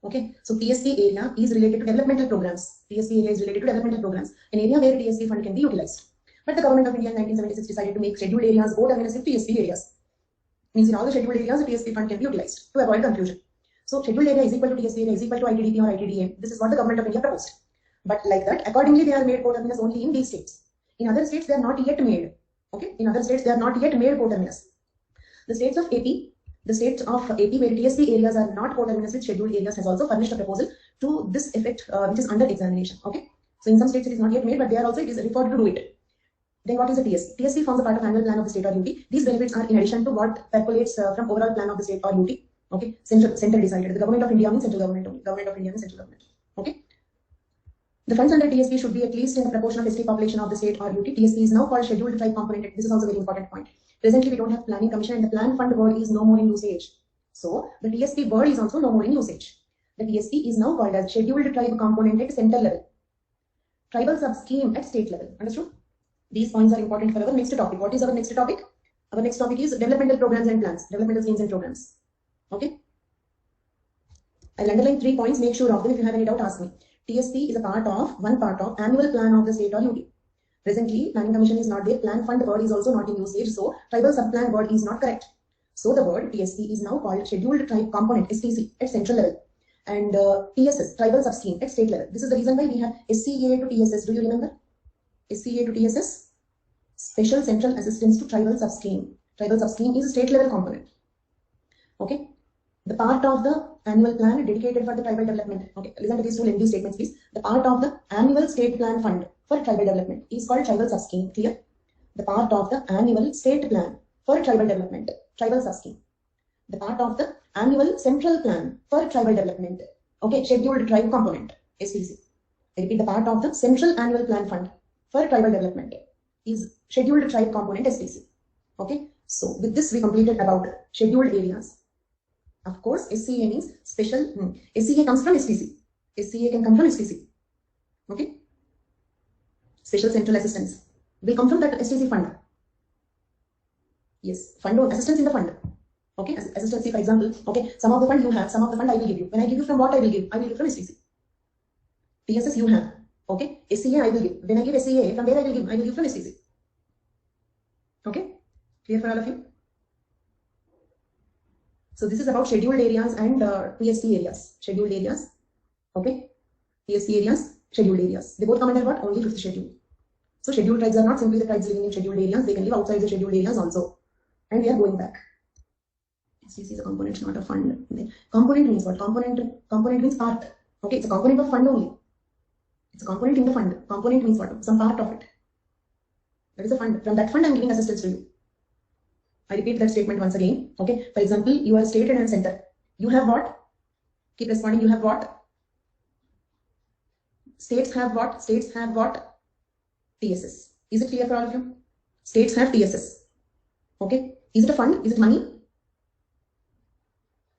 S1: Okay, so TSP area is related to developmental programs. An area where TSP fund can be utilized. But the Government of India in 1976 decided to make scheduled areas co-terminus with TSP areas. Means in all the scheduled areas, the TSP fund can be utilized to avoid confusion. So scheduled area is equal to TSP area is equal to ITDP or ITDA. This is what the Government of India proposed. But like that, accordingly, they are made co-terminus only in these states. In other states, they are not yet made. Okay, in other states, they are not yet made co-terminus. The states of AP where TSP areas are not co-terminus with scheduled areas has also furnished a proposal to this effect, which is under examination. Okay, so in some states it is not yet made, but there also it is referred to do it. Then what is the TSP? TSP forms a part of annual plan of the state or UT. These benefits are in addition to what percolates from overall plan of the state or UT. Okay, central decided. The Government of India means central government only. Government of India means central government. Okay. The funds under TSP should be at least in the proportion of ST population of the state or UT. TSP is now called scheduled tribe component. This is also a very important point. Presently, we don't have planning commission and the plan fund word is no more in usage. So, the TSP word is also no more in usage. The TSP is now called as scheduled tribe component at central level. Tribal sub-scheme at state level. Understood? These points are important for our next topic. What is our next topic? Our next topic is developmental programs and plans. Developmental schemes and programs. Okay? I'll underline 3 points. Make sure of them. If you have any doubt, ask me. TSP is one part of annual plan of the state or UT. Presently, planning commission is not there. Plan fund word is also not in usage. So, tribal subplan word is not correct. So, the word TSP is now called scheduled tribe component STC at central level. And TSS, tribal sub-scheme at state level. This is the reason why we have SCA to TSS. Do you remember? SCA to TSS, Special Central Assistance to Tribal Sub-Scheme. Tribal Sub-Scheme is a state level component. Okay. The part of the annual plan dedicated for the tribal development. Okay, listen to these two lengthy statements, please. The part of the annual state plan fund for tribal development is called tribal sub-scheme. Clear? The part of the annual state plan for tribal development, tribal sub-scheme. The part of the annual central plan for tribal development. Okay, scheduled tribe component, SPC. I repeat, the part of the central annual plan fund for tribal development is scheduled tribe component SPC. Okay, so with this we completed about scheduled areas. Of course, SCA means special. SCA comes from SPC. SCA can come from SPC. Okay, special central assistance will come from that SPC fund. Yes, fund or assistance in the fund. Okay, assistance, for example, okay, some of the fund you have, some of the fund I will give you. When I give you from what I will give from SPC. TSS you have. Okay. SCA I will give. When I give SCA, from where I will give? I will give from STC. Okay. Clear for all of you? So this is about scheduled areas and PSC areas. Scheduled areas. Okay. PSC areas, scheduled areas. They both come under what? Only 5th schedule. So scheduled tribes are not simply the tribes living in scheduled areas. They can live outside the scheduled areas also. And we are going back. STC is a component, not a fund. Component means what? Component means part. Okay, it's a component of fund only. It's a component in the fund. Component means what? Some part of it. That is a fund. From that fund, I am giving assistance to you. I repeat that statement once again. Okay. For example, you are state and center. You have what? Keep responding. You have what? States have what? States have what? TSS. Is it clear for all of you? States have TSS. Okay. Is it a fund? Is it money?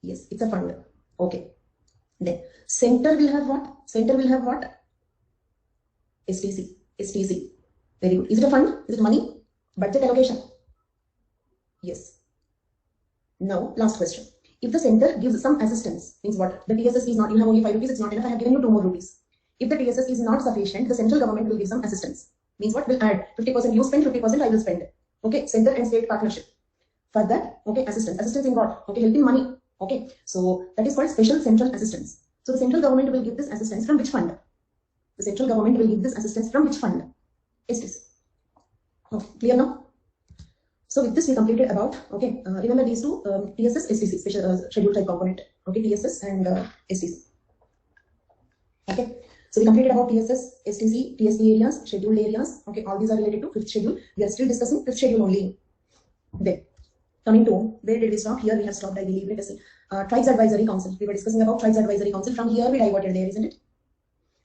S1: Yes, it's a fund. Okay. Then center will have what? Center will have what? STC. STC. Very good. Is it a fund? Is it money? Budget allocation? Yes. Now, last question. If the center gives some assistance, means what? The TSS is not, you have only 5 rupees, it's not enough, I have given you 2 more rupees. If the TSS is not sufficient, the central government will give some assistance. Means what? Will add 50% you spend, 50% I will spend. Okay, center and state partnership. For that, okay, assistance. Assistance in what? Okay, helping money. Okay, so that is called special central assistance. So the central government will give this assistance from which fund? The central government will give this assistance from which fund? STC. Okay, clear now? So with this we completed about, okay, remember these two, TSS, STC, special schedule type component. Okay, TSS and STC. Okay, so we completed about TSS, STC, TSC areas, scheduled areas. Okay, all these are related to 5th schedule. We are still discussing 5th schedule only. Then, coming to, where did we stop? Here we have stopped, I believe. Let us see. Tribes Advisory Council. We were discussing about Tribes Advisory Council. From here we diverted there, isn't it?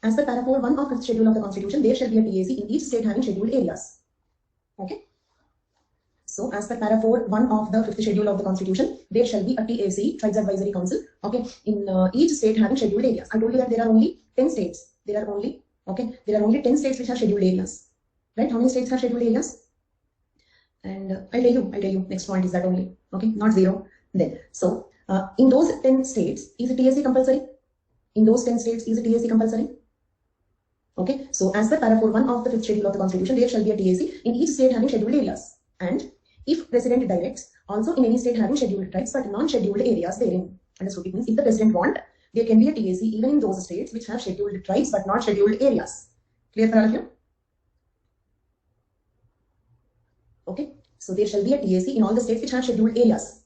S1: As per para 4(1) of 5th schedule of the Constitution, there shall be a TAC in each state having scheduled areas. Okay. So, as per para 4(1) of the 5th schedule of the Constitution, there shall be a TAC, Tribes Advisory Council, okay, in each state having scheduled areas. I told you that there are only 10 states. There are only 10 states which have scheduled areas. Right? How many states have scheduled areas? And I'll tell you, next point is that only, okay, not 0. Then, so, in those 10 states, is a TAC compulsory? In those 10 states, is a TAC compulsory? Okay, so as per para 4(1) of the 5th schedule of the Constitution, there shall be a TAC in each state having scheduled areas. And if President directs, also in any state having scheduled tribes but non-scheduled areas therein. Understood? It means if the President want, there can be a TAC even in those states which have scheduled tribes but not scheduled areas. Clear for all of you? Okay, so there shall be a TAC in all the states which have scheduled areas.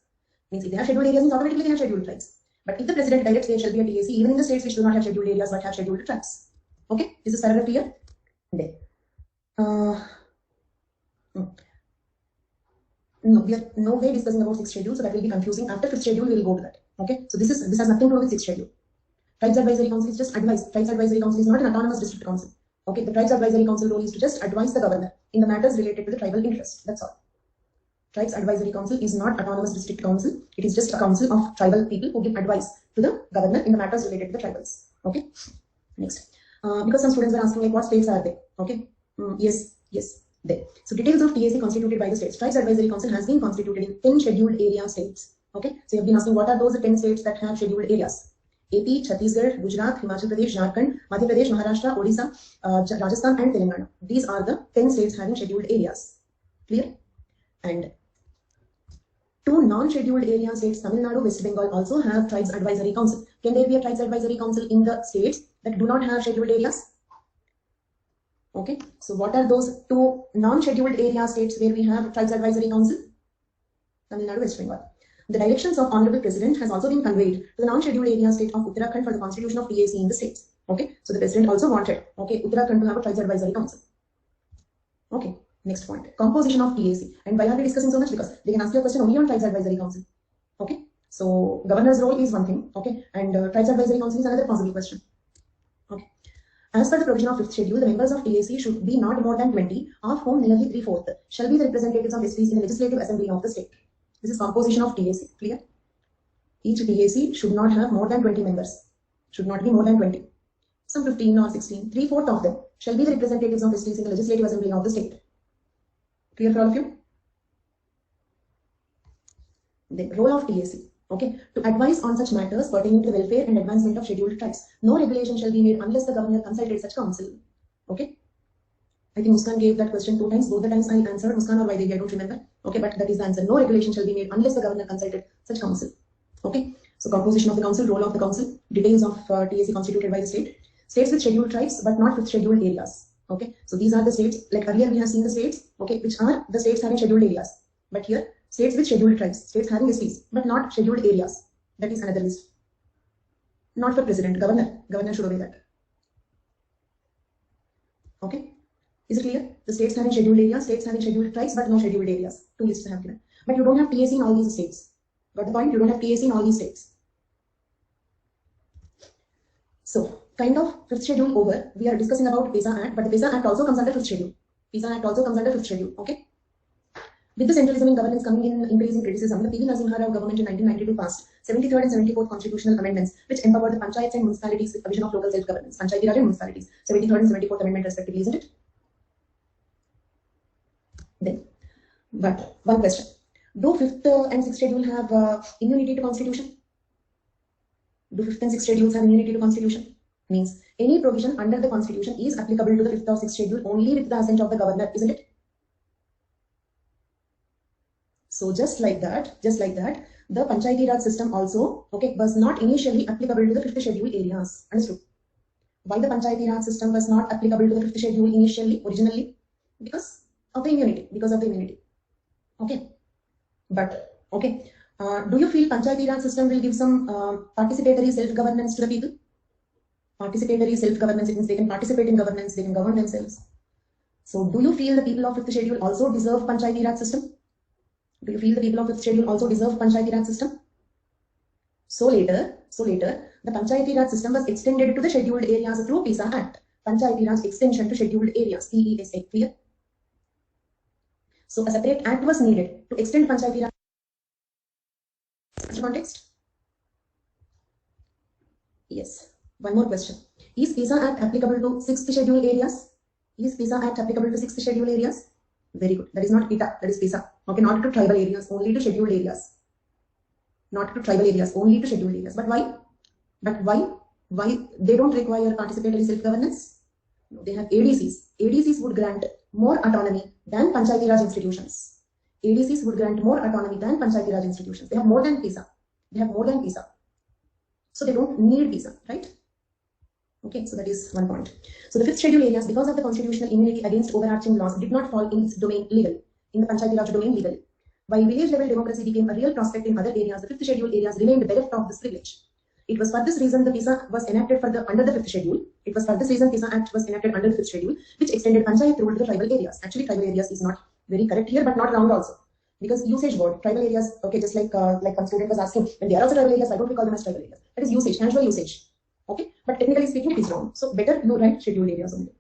S1: Means if they have scheduled areas, means automatically they have scheduled tribes. But if the President directs, there shall be a TAC even in the states which do not have scheduled areas but have scheduled tribes. Okay, this is paragraph clear? Then, no, we are no way discussing about 6th schedule, so that will be confusing. After 5th schedule, we will go to that. Okay, so this has nothing to do with 6th schedule. Tribes Advisory Council is just advice. Tribes Advisory Council is not an autonomous district council. Okay, the Tribes Advisory Council role is to just advise the governor in the matters related to the tribal interest. That's all. Tribes Advisory Council is not autonomous district council. It is just a council of tribal people who give advice to the governor in the matters related to the tribals. Okay, next. Because some students were asking like what states are they? Okay, yes, there. So details of TAC constituted by the states. Tribes Advisory Council has been constituted in 10 scheduled area states. Okay, so you have been asking what are those 10 states that have scheduled areas? AP, Chhattisgarh, Gujarat, Himachal Pradesh, Jharkhand, Madhya Pradesh, Maharashtra, Odisha, Rajasthan and Telangana. These are the 10 states having scheduled areas. Clear? And 2 non-scheduled area states, Tamil Nadu, West Bengal, also have Tribes Advisory Council. Can there be a Tribes Advisory Council in the states that do not have scheduled areas? Okay, so what are those 2 non-scheduled area states where we have Tribes Advisory Council? Tamil Nadu, West Bengal. The directions of Honorable President has also been conveyed to the non-scheduled area state of Uttarakhand for the constitution of TAC in the states. Okay, so the President also wanted, okay, Uttarakhand to have a Tribes Advisory Council. Okay, next point, composition of TAC. And why are we discussing so much? Because they can ask you a question only on Tribes Advisory Council. Okay, so governor's role is one thing, okay, and Tribes Advisory Council is another possible question. Okay. As per the provision of 5th schedule, the members of TAC should be not more than 20, of whom nearly 3/4 shall be the representatives of SPs in the Legislative Assembly of the state. This is composition of TAC. Clear? Each TAC should not have more than 20 members. Should not be more than 20. Some 15 or 16, 3/4 of them shall be the representatives of SPs in the Legislative Assembly of the state. Clear for all of you? The role of TAC. Okay, to advise on such matters pertaining to the welfare and advancement of scheduled tribes. No regulation shall be made unless the governor consulted such council. Okay. I think Muskan gave that question 2 times. Both the times I answered Muskan or Vaidehi, I don't remember. Okay, but that is the answer. No regulation shall be made unless the governor consulted such council. Okay, so composition of the council, role of the council, details of TSC constituted by the state. States with scheduled tribes but not with scheduled areas. Okay, so these are the states, like earlier we have seen the states, okay, which are the states having scheduled areas. But here, states with scheduled tribes, states having STs but not scheduled areas. That is another list. Not for president, governor should obey that. Okay. Is it clear? The states having scheduled areas, states having scheduled tribes, but no scheduled areas. 2 lists I have given. But you don't have TSC in all these states. Got the point? You don't have TSC in all these states. So, kind of 5th schedule over. We are discussing about PISA Act, but the PISA Act also comes under 5th schedule. PISA Act also comes under 5th schedule. Okay. With the centralism in governance coming in increasing criticism, the P.V. Narasimha Rao government in 1992 passed 73rd and 74th constitutional amendments, which empowered the panchayats and municipalities with provision of local self-governance. Panchayati Raj and municipalities. 73rd and 74th amendment respectively, isn't it? Then, but one question: do 5th and 6th schedule have immunity to constitution? Do 5th and 6th schedules have immunity to constitution? Means any provision under the constitution is applicable to the 5th or 6th schedule only with the assent of the governor, isn't it? So just like that, the Panchayati Raj system also, okay, was not initially applicable to the 5th schedule areas. Understood? Why the Panchayati Raj system was not applicable to the 5th schedule originally? Because of the immunity. Okay. But, okay. Do you feel Panchayati Raj system will give some participatory self-governance to the people? Participatory self-governance, it means they can participate in governance, they can govern themselves. So do you feel the people of 5th schedule also deserve Panchayati Raj system? Do you feel the people of 5th schedule also deserve Panchayati Raj system? So later, the Panchayati Raj system was extended to the scheduled areas through PISA Act. Panchayati Raj extension to scheduled areas, PESA, clear? So a separate act was needed to extend Panchayati Raj. Context? Yes. One more question. Is PISA Act applicable to 6th schedule areas? Is PISA Act applicable to 6th schedule areas? Very good. That is not PITA, that is PISA. Okay, not to tribal areas, only to scheduled areas. Not to tribal areas, only to scheduled areas. But why? Why they don't require participatory self-governance? No, they have ADCs. ADCs would grant more autonomy than Panchayati Raj institutions. ADCs would grant more autonomy than Panchayati Raj institutions. They have more than PISA. So they don't need PISA, right? Okay, so that is one point. So the 5th schedule areas, because of the constitutional immunity against overarching laws, did not fall in its domain legal, in the Panchayati Raj domain legal. While village level democracy became a real prospect in other areas, the 5th schedule areas remained bereft of this privilege. It was for this reason the PISA was enacted under the 5th schedule. It was for this reason PISA Act was enacted under the 5th schedule, which extended Panchayat rule to the tribal areas. Actually, tribal areas is not very correct here, but not wrong also. Because usage word, tribal areas, okay, just like one student was asking, when they are also tribal areas, why don't we call them as tribal areas? That is usage, casual usage. Okay, but technically speaking, it is wrong. So better you write scheduled areas only.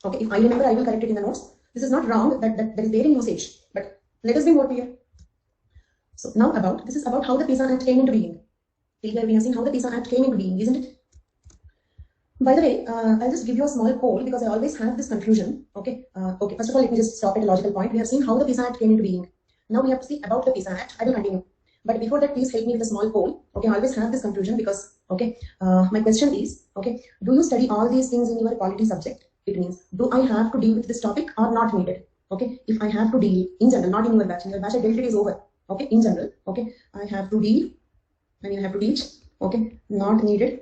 S1: Okay, if I remember, I will correct it in the notes. This is not wrong, that is there in usage, but let us be more clear. So now this is about how the PISA Act came into being. Till here we have seen how the PISA Act came into being, isn't it? By the way, I'll just give you a small poll because I always have this confusion. Okay, first of all, let me just stop at a logical point. We have seen how the PISA Act came into being. Now we have to see about the PISA Act. I will continue. But before that, please help me with a small poll. Okay, I always have this confusion because, okay, my question is, okay, do you study all these things in your polity subject? It means, do I have to deal with this topic or not needed? Okay, if I have to deal, in general, not in your batch. In your batch, I dealt it is over. Okay, in general, okay, I have to deal, I have to teach, okay, not needed,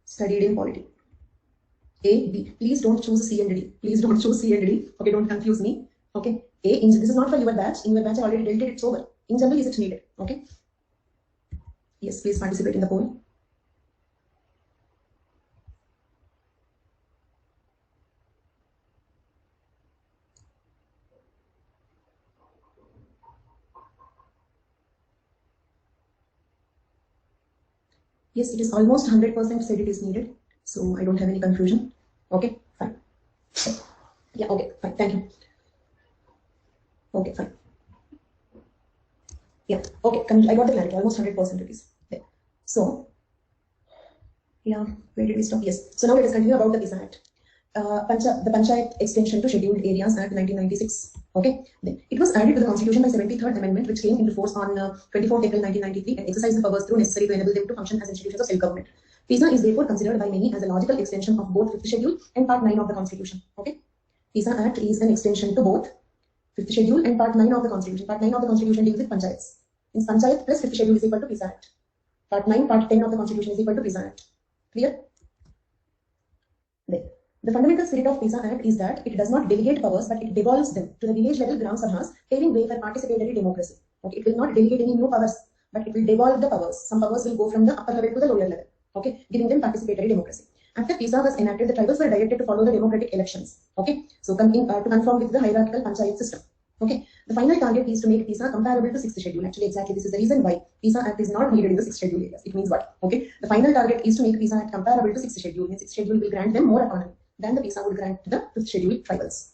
S1: studied in polity. A, B. Please don't choose C and D. Please don't choose C and D. Okay, don't confuse me. Okay, A, this is not for your batch. In your batch, I already dealt it, it's over. In general, is it needed? Okay. Yes, please participate in the poll. Yes, it is almost 100% said it is needed. So I don't have any confusion. Okay, fine. Yeah, okay, fine. Thank you. Okay, fine. Yeah, okay, I got the clarity. Almost 100% it is there. So, yeah, where did we stop? Yes. So now let us continue about the PISA Act. the Panchayat Extension to Scheduled Areas Act 1996. Okay, then it was added to the Constitution by 73rd Amendment, which came into force on 24th April 1993 and exercised the powers through necessary to enable them to function as institutions of self-government. PISA is therefore considered by many as a logical extension of both 5th Schedule and Part 9 of the Constitution. Okay, PISA Act is an extension to both 5th Schedule and Part 9 of the Constitution. Part 9 of the Constitution deals with Panchayats. Means Panchayat plus 5th Schedule is equal to PISA Act. Part 9, Part 10 of the Constitution is equal to PISA Act. Clear? Then, the fundamental spirit of PISA Act is that it does not delegate powers, but it devolves them to the village level Gram Sabhas, paving way for participatory democracy. Okay, it will not delegate any new powers, but it will devolve the powers. Some powers will go from the upper level to the lower level. Okay, giving them participatory democracy. After PISA was enacted, the tribals were directed to follow the democratic elections. Okay, so to conform with the hierarchical Panchayat system. Okay, the final target is to make PISA comparable to 6th Schedule. Actually, exactly this is the reason why PISA Act is not needed in the 6th Schedule areas. It means what? Okay, the final target is to make PISA Act comparable to 6th Schedule. Means 6th Schedule will grant them more autonomy than the PISA would grant to the 5th Schedule tribals.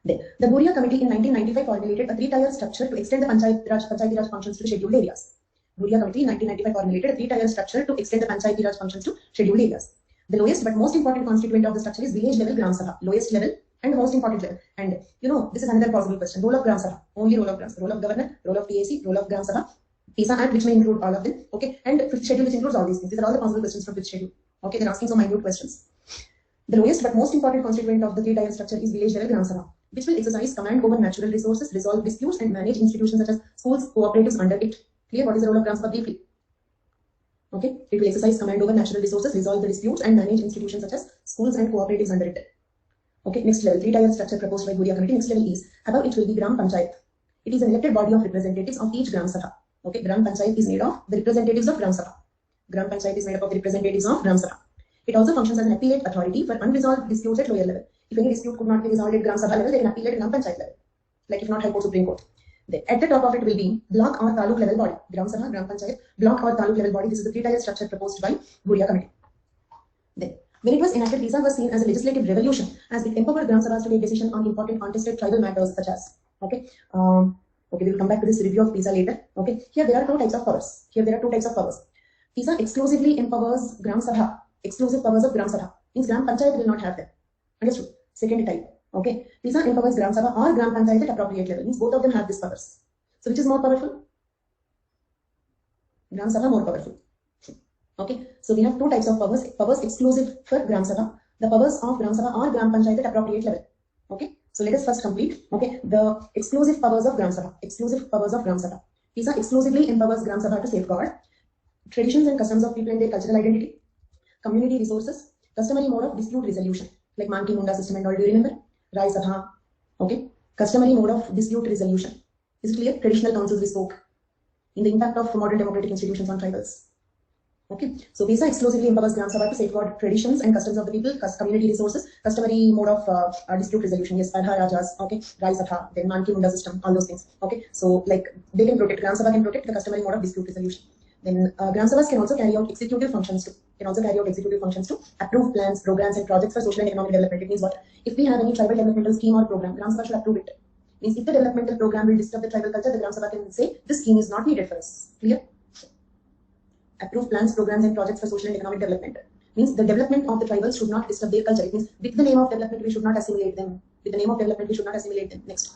S1: Then, the Lokur Committee in 1995 formulated a 3-tier structure to extend the Panchayati Raj functions to scheduled areas. Lokur Committee in 1995 formulated a 3-tier structure to extend the Panchayati Raj functions to scheduled areas. The lowest but most important constituent of the structure is village level Gram Sabha. Lowest level and most important level. And you know, this is another possible question. Role of Gram Sabha. Only role of Gram Sabha. Role of governor, role of PSC, role of Gram Sabha. PISA Act, which may include all of them. Okay, and 5th Schedule, which includes all these things. These are all the possible questions from 5th Schedule. Okay, they're asking some minute questions. The lowest but most important constituent of the 3-tier structure is village level Gram Sabha, which will exercise command over natural resources, resolve disputes, and manage institutions such as schools, cooperatives under it. Clear? What is the role of Gram Sabha briefly? Okay, it will exercise command over natural resources, resolve the disputes, and manage institutions such as schools and cooperatives under it. Okay, next level, 3-tier structure proposed by Lokur Committee. Next level is, above it will be Gram Panchayat. It is an elected body of representatives of each Gram Sabha. Okay, Gram Panchayat is made of the representatives of Gram Sabha. Gram Panchayat is made up of the representatives of Gram Sabha. It also functions as an appellate authority for unresolved disputes at lower level. If any dispute could not be resolved at Gram Sabha level, they can appeal at Gram Panchayat level. Like if not High Court, Supreme Court. Then at the top of it will be block or taluk level body. Gram Sabha, Gram Panchayat, block or taluk level body. This is the 3-tier structure proposed by Lokur Committee. Then, when it was enacted, PISA was seen as a legislative revolution as it empowered Gram Sabhas to take decision on important contested tribal matters such as, okay, we will come back to this review of PISA later. Okay, here there are 2 types of powers. PISA exclusively empowers Gram Sabha. Exclusive powers of Gram Sabha means Gram Panchayat will not have them. Understood? Second type. Okay, PISA empowers Gram Sabha or Gram Panchayat at appropriate level. Means both of them have these powers. So which is more powerful? Gram Sabha more powerful. Okay, so we have 2 types of powers. Powers exclusive for Gram Sabha. The powers of Gram Sabha or Gram Panchayat at appropriate level. Okay, so let us first complete. Okay, the exclusive powers of Gram Sabha. Exclusive powers of Gram Sabha. PISA exclusively empowers Gram Sabha to safeguard traditions and customs of people and their cultural identity, community resources, customary mode of dispute resolution, like Manki Munda system and all. Do you remember? Rai Sabha. Okay, customary mode of dispute resolution. Is it clear? Traditional councils we spoke. In the impact of modern democratic institutions on tribals. Okay, so PISA exclusively empowers Gram Sabha to safeguard traditions and customs of the people, community resources, customary mode of dispute resolution. Yes, Padha Rajas, okay, Rai Sabha, then Manki Munda system, all those things. Okay, so like they can protect, Gram Sabha can protect the customary mode of dispute resolution. Then Gram Sabhas can also carry out executive functions too. Approve plans, programs, and projects for social and economic development. It means what? If we have any tribal developmental scheme or program, Gram Sabha should approve it. Means if the developmental program will disturb the tribal culture, the Gram Sabha can say this scheme is not needed for us. Clear? Approve plans, programs, and projects for social and economic development. Means the development of the tribals should not disturb their culture. It means with the name of development, we should not assimilate them. Next.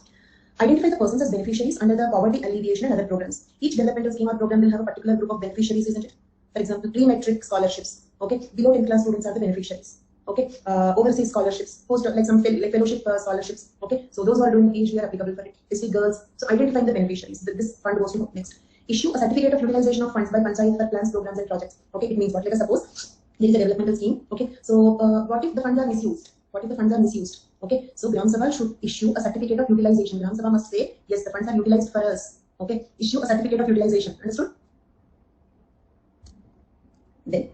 S1: Identify the persons as beneficiaries under the poverty alleviation and other programs. Each developmental scheme or program will have a particular group of beneficiaries, isn't it? For example, pre-metric scholarships. Okay, below 10th class students are the beneficiaries. Okay, overseas scholarships, like some fellowship scholarships. Okay, so those who are doing PhD are applicable for it. SC girls. So identifying the beneficiaries. This fund goes to next. Issue a certificate of utilization of funds by Panchayat for plans, programs, and projects. Okay, it means what? Let us suppose there is a developmental scheme. Okay, so what if the funds are misused? Okay, so Gram Sabha should issue a certificate of utilization. Gram Sabha must say, yes, the funds are utilized for us. Okay, issue a certificate of utilization. Understood? Then,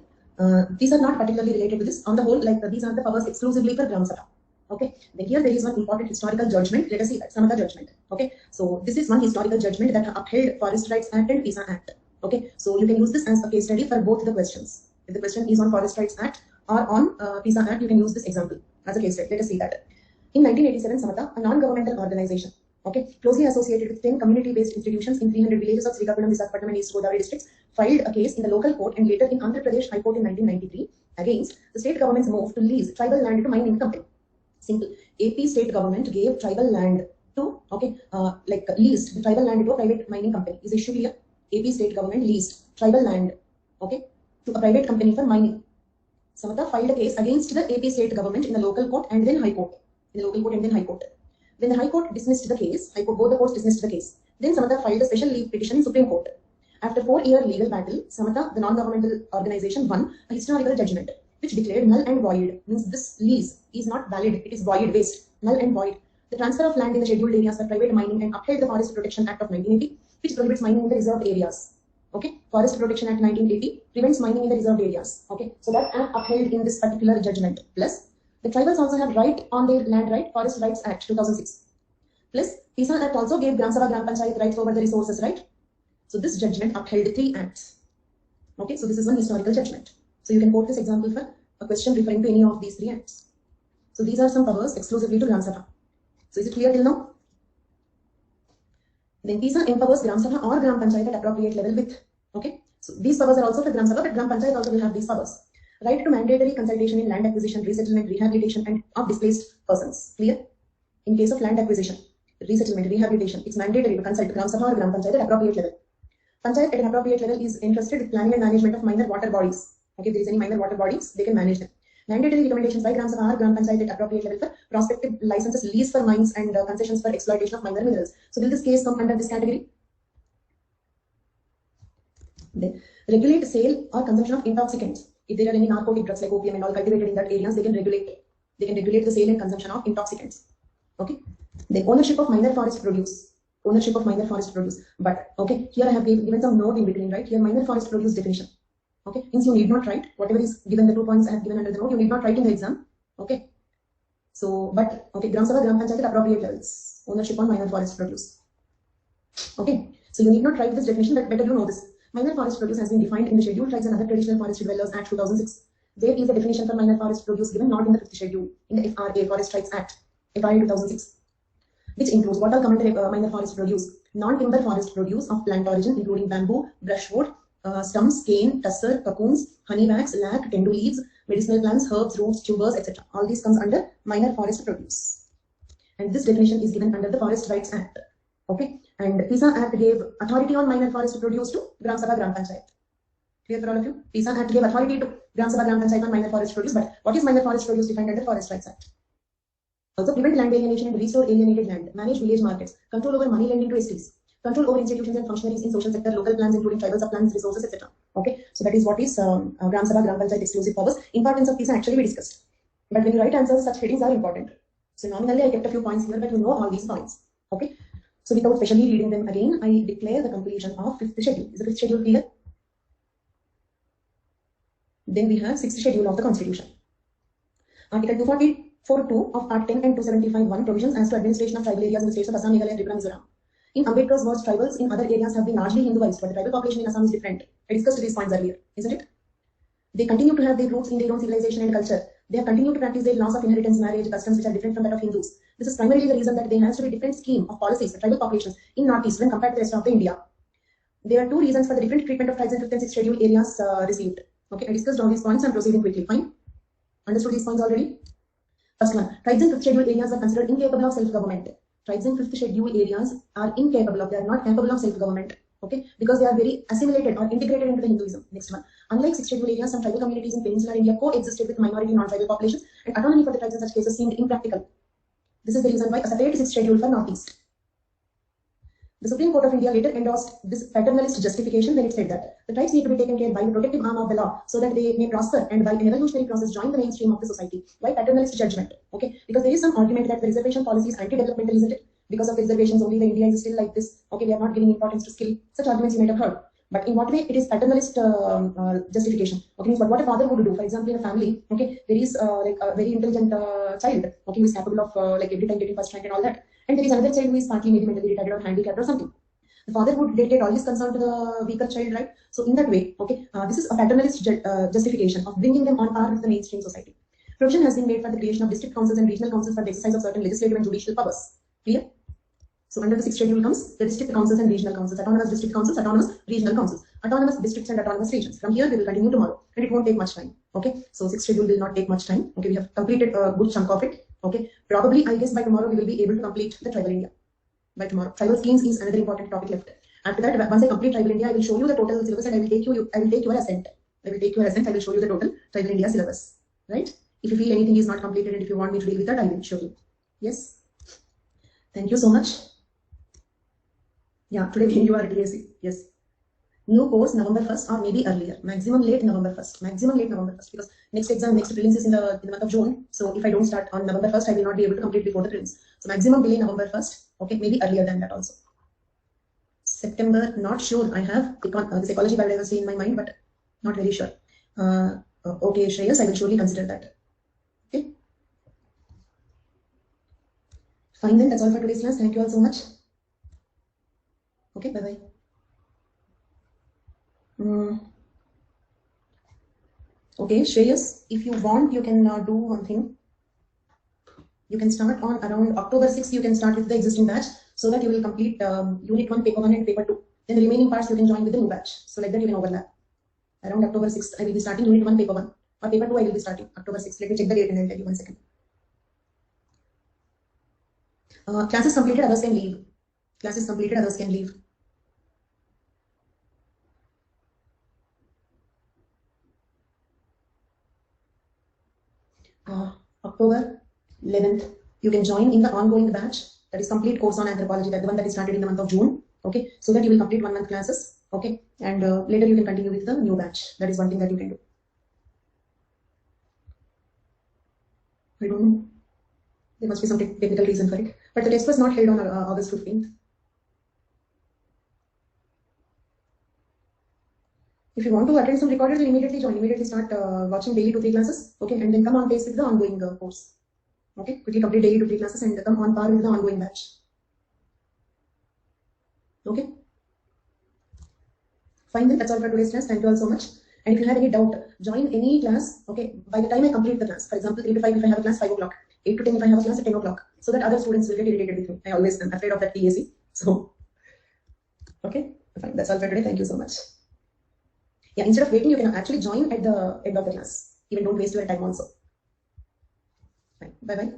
S1: these are not particularly related to this. On the whole, like these are the powers exclusively for Gram Sabha. Okay, then here there is one important historical judgment. Let us see that, some other judgment. Okay, so this is one historical judgment that upheld Forest Rights Act and PISA Act. Okay, so you can use this as a case study for both the questions. If the question is on Forest Rights Act or on PISA Act, you can use this example as a case study. Let us see that. In 1987, Samata, a non-governmental organization, okay, closely associated with 10 community-based institutions in 300 villages of Srikakulam, Visakhapatnam, and East Godavari districts, filed a case in the local court and later in Andhra Pradesh High Court in 1993 against the state government's move to lease tribal land to mining company. Simple. AP state government gave tribal land to, leased the tribal land to a private mining company. Is the issue clear? AP state government leased tribal land, to a private company for mining. Samatha filed a case against the AP state government in the local court and then High Court. In the local court and then High Court. When the High Court dismissed the case, both the courts dismissed the case. Then Samatha filed a special leave petition in Supreme Court. After 4-year legal battle, Samatha, the non-governmental organization, won a historical judgment which declared null and void. Means this lease is not valid, it is void, waste, null and void. The transfer of land in the scheduled areas for private mining and upheld the Forest Protection Act of 1980, which prohibits mining in the reserved areas. Forest Protection Act 1980 prevents mining in the reserved areas. So that act upheld in this particular judgment. Plus, the tribals also have right on their land, right? Forest Rights Act 2006. Plus, PSA Act also gave Gram Sabha Gram Panchayat rights over the resources, right? So this judgment upheld 3 acts. So this is one historical judgment. So you can quote this example for a question referring to any of these 3 acts. So these are some powers exclusively to Gram Sabha. So is it clear till now? Then PSA empowers Gram Sabha or Gram Panchayat at appropriate level with, so these powers are also for Gram Sabha, but Gram Panchayat also will have these powers. Right to mandatory consultation in land acquisition, resettlement, rehabilitation, and of displaced persons. Clear? In case of land acquisition, resettlement, rehabilitation, it's mandatory to consult Gram Sabha or Gram Panchayat at appropriate level. Panchayat at an appropriate level is entrusted with planning and management of minor water bodies. If there is any minor water bodies, they can manage them. Mandatory recommendations by Gram Sabha or Gram Panchayat at appropriate level for prospective licenses, lease for mines, and concessions for exploitation of minor minerals. So will this case come under this category? Then regulate sale or consumption of intoxicants. If there are any narcotic drugs like opium and all cultivated in that areas, they can regulate the sale and consumption of intoxicants. Then ownership of minor forest produce. Ownership of minor forest produce. But here I have given some note in between, right? Here minor forest produce definition. Means you need not write whatever is given, the 2 points I have given under the note, you need not write in the exam. So but Gram Sabha, Gram Panchayat at appropriate levels. Ownership on minor forest produce. So you need not write this definition, but better you know this. Minor forest produce has been defined in the Scheduled Tribes and Other Traditional Forest Dwellers Act 2006. There is a definition for minor forest produce given not in the 5th schedule, in the FRA, Forest Rights Act, FRA 2006, which includes what all come under minor forest produce: non-timber forest produce of plant origin, including bamboo, brushwood, stumps, cane, tussar, cocoons, honey wax, lac, tendu leaves, medicinal plants, herbs, roots, tubers, etc. All these comes under minor forest produce. And this definition is given under the Forest Rights Act. And PSA Act gave authority on minor forest produce to Gram Sabha, Gram Panchayat. Clear for all of you? PSA Act gave authority to Gram Sabha, Gram Panchayat on minor forest produce, but what is minor forest produce defined under Forest Rights Act? Also prevent land alienation and restore alienated land, manage village markets, control over money lending to STs, control over institutions and functionaries in social sector, local plans including tribal subplans, resources, etc. So that is what is Gram Sabha, Gram Panchayat exclusive powers. Importance of PSA actually we discussed. But when you write answers, such headings are important. So nominally I kept a few points here, but you know all these points. So without specially reading them again, I declare the completion of 5th schedule. Is the 5th schedule clear? Then we have 6th schedule of the Constitution. Article 244(2) of Part 10 and 275(1) provisions as to administration of tribal areas in the states of Assam, Meghalaya, and Tripura, Mizoram. In Ambedkar's words, tribals in other areas have been largely Hinduized, but the tribal population in Assam is different. I discussed these points earlier, isn't it? They continue to have their roots in their own civilization and culture. They have continued to practice their laws of inheritance, marriage, customs which are different from that of Hindus. This is primarily the reason that there has to be a different scheme of policies for tribal populations in Northeast when compared to the rest of the India. There are 2 reasons for the different treatment of tribes in 5th and 6th schedule areas received. I discussed all these points and proceeding quickly. Fine? Understood these points already? First one, tribes in 5th schedule areas are considered incapable of self-government. Tribes in 5th schedule areas are incapable of, they are not capable of self-government. Because they are very assimilated or integrated into the Hinduism. Next one, unlike 6th schedule areas, some tribal communities in peninsular India coexisted with minority non-tribal populations, and autonomy for the tribes in such cases seemed impractical. This is the reason why a separate 6th schedule for Northeast. The Supreme Court of India later endorsed this paternalist justification when it said that the tribes need to be taken care by the protective arm of the law so that they may prosper and by an evolutionary process join the mainstream of the society. Why paternalist judgment? Because there is some argument that the reservation policy is anti-developmental, isn't it? Because of the reservations, only the India is still like this. We are not giving importance to skill. Such arguments you might have heard. But in what way it is paternalist justification? Means what a father would do. For example, in a family, there is like a very intelligent child, who is capable of every time getting first rank and all that. And there is another child who is partly maybe mentally retarded or handicapped or something. The father would dedicate all his concern to the weaker child, right? So in that way, this is a paternalist justification of bringing them on par with the mainstream society. Provision has been made for the creation of district councils and regional councils for the exercise of certain legislative and judicial powers. Clear? So under the sixth schedule comes the district councils and regional councils, autonomous district councils, autonomous regional councils, autonomous districts and autonomous regions. From here we will continue tomorrow, and it won't take much time. Okay, so sixth schedule will not take much time. Okay, we have completed a good chunk of it. Okay, probably I guess by tomorrow we will be able to complete the tribal India. By tomorrow, tribal schemes is another important topic left. After that, once I complete tribal India, I will show you the total syllabus and I will take your assent. I will show you the total tribal India syllabus. Right? If you feel anything is not completed and if you want me to deal with that, I will show you. Yes. Thank you so much. Yeah, today you are at PSC. Yes. New course November 1st or maybe earlier. Maximum late November 1st. Maximum late November 1st. Because next prelims is in the month of June. So if I don't start on November 1st, I will not be able to complete before the prelims. So maximum delay November 1st. Okay, maybe earlier than that also. September, not sure. I have the psychology biodiversity in my mind, but not very sure. Okay, Shreyas, I will surely consider that. Okay. Fine then, that's all for today's class. Thank you all so much. Okay, bye-bye. Okay, Shreyas, if you want, you can do one thing. You can start on around October 6th, you can start with the existing batch so that you will complete Unit 1, Paper 1 and Paper 2. Then the remaining parts you can join with the new batch. So like that you can overlap. Around October 6th, I will be starting Unit 1, Paper 1. Or Paper 2, I will be starting October 6th. Let me check the date and I will tell you 1 second. Classes completed, others can leave. Classes completed, others can leave. October 11th, you can join in the ongoing batch, that is complete course on anthropology, that the one that is started in the month of June. Okay, so that you will complete 1 month classes. Okay, and later you can continue with the new batch. That is one thing that you can do. I don't know. There must be some technical reason for it. But the test was not held on August 15th. If you want to attend some recorded, then immediately join. Immediately start watching daily 2-3 classes. Okay, and then come on pace with the ongoing course. Okay, quickly complete daily 2-3 classes and come on par with the ongoing batch. Okay. Fine then, that's all for today's class. Thank you all so much. And if you have any doubt, join any class. Okay, by the time I complete the class, for example, 3 to 5 if I have a class 5 o'clock, 8 to 10 if I have a class at 10 o'clock, so that other students will get irritated with me. I always am afraid of that PSC. So, okay, fine. That's all for today. Thank you so much. Yeah, instead of waiting, you can actually join at the end of the class. Even don't waste your time also. Fine. Bye-bye.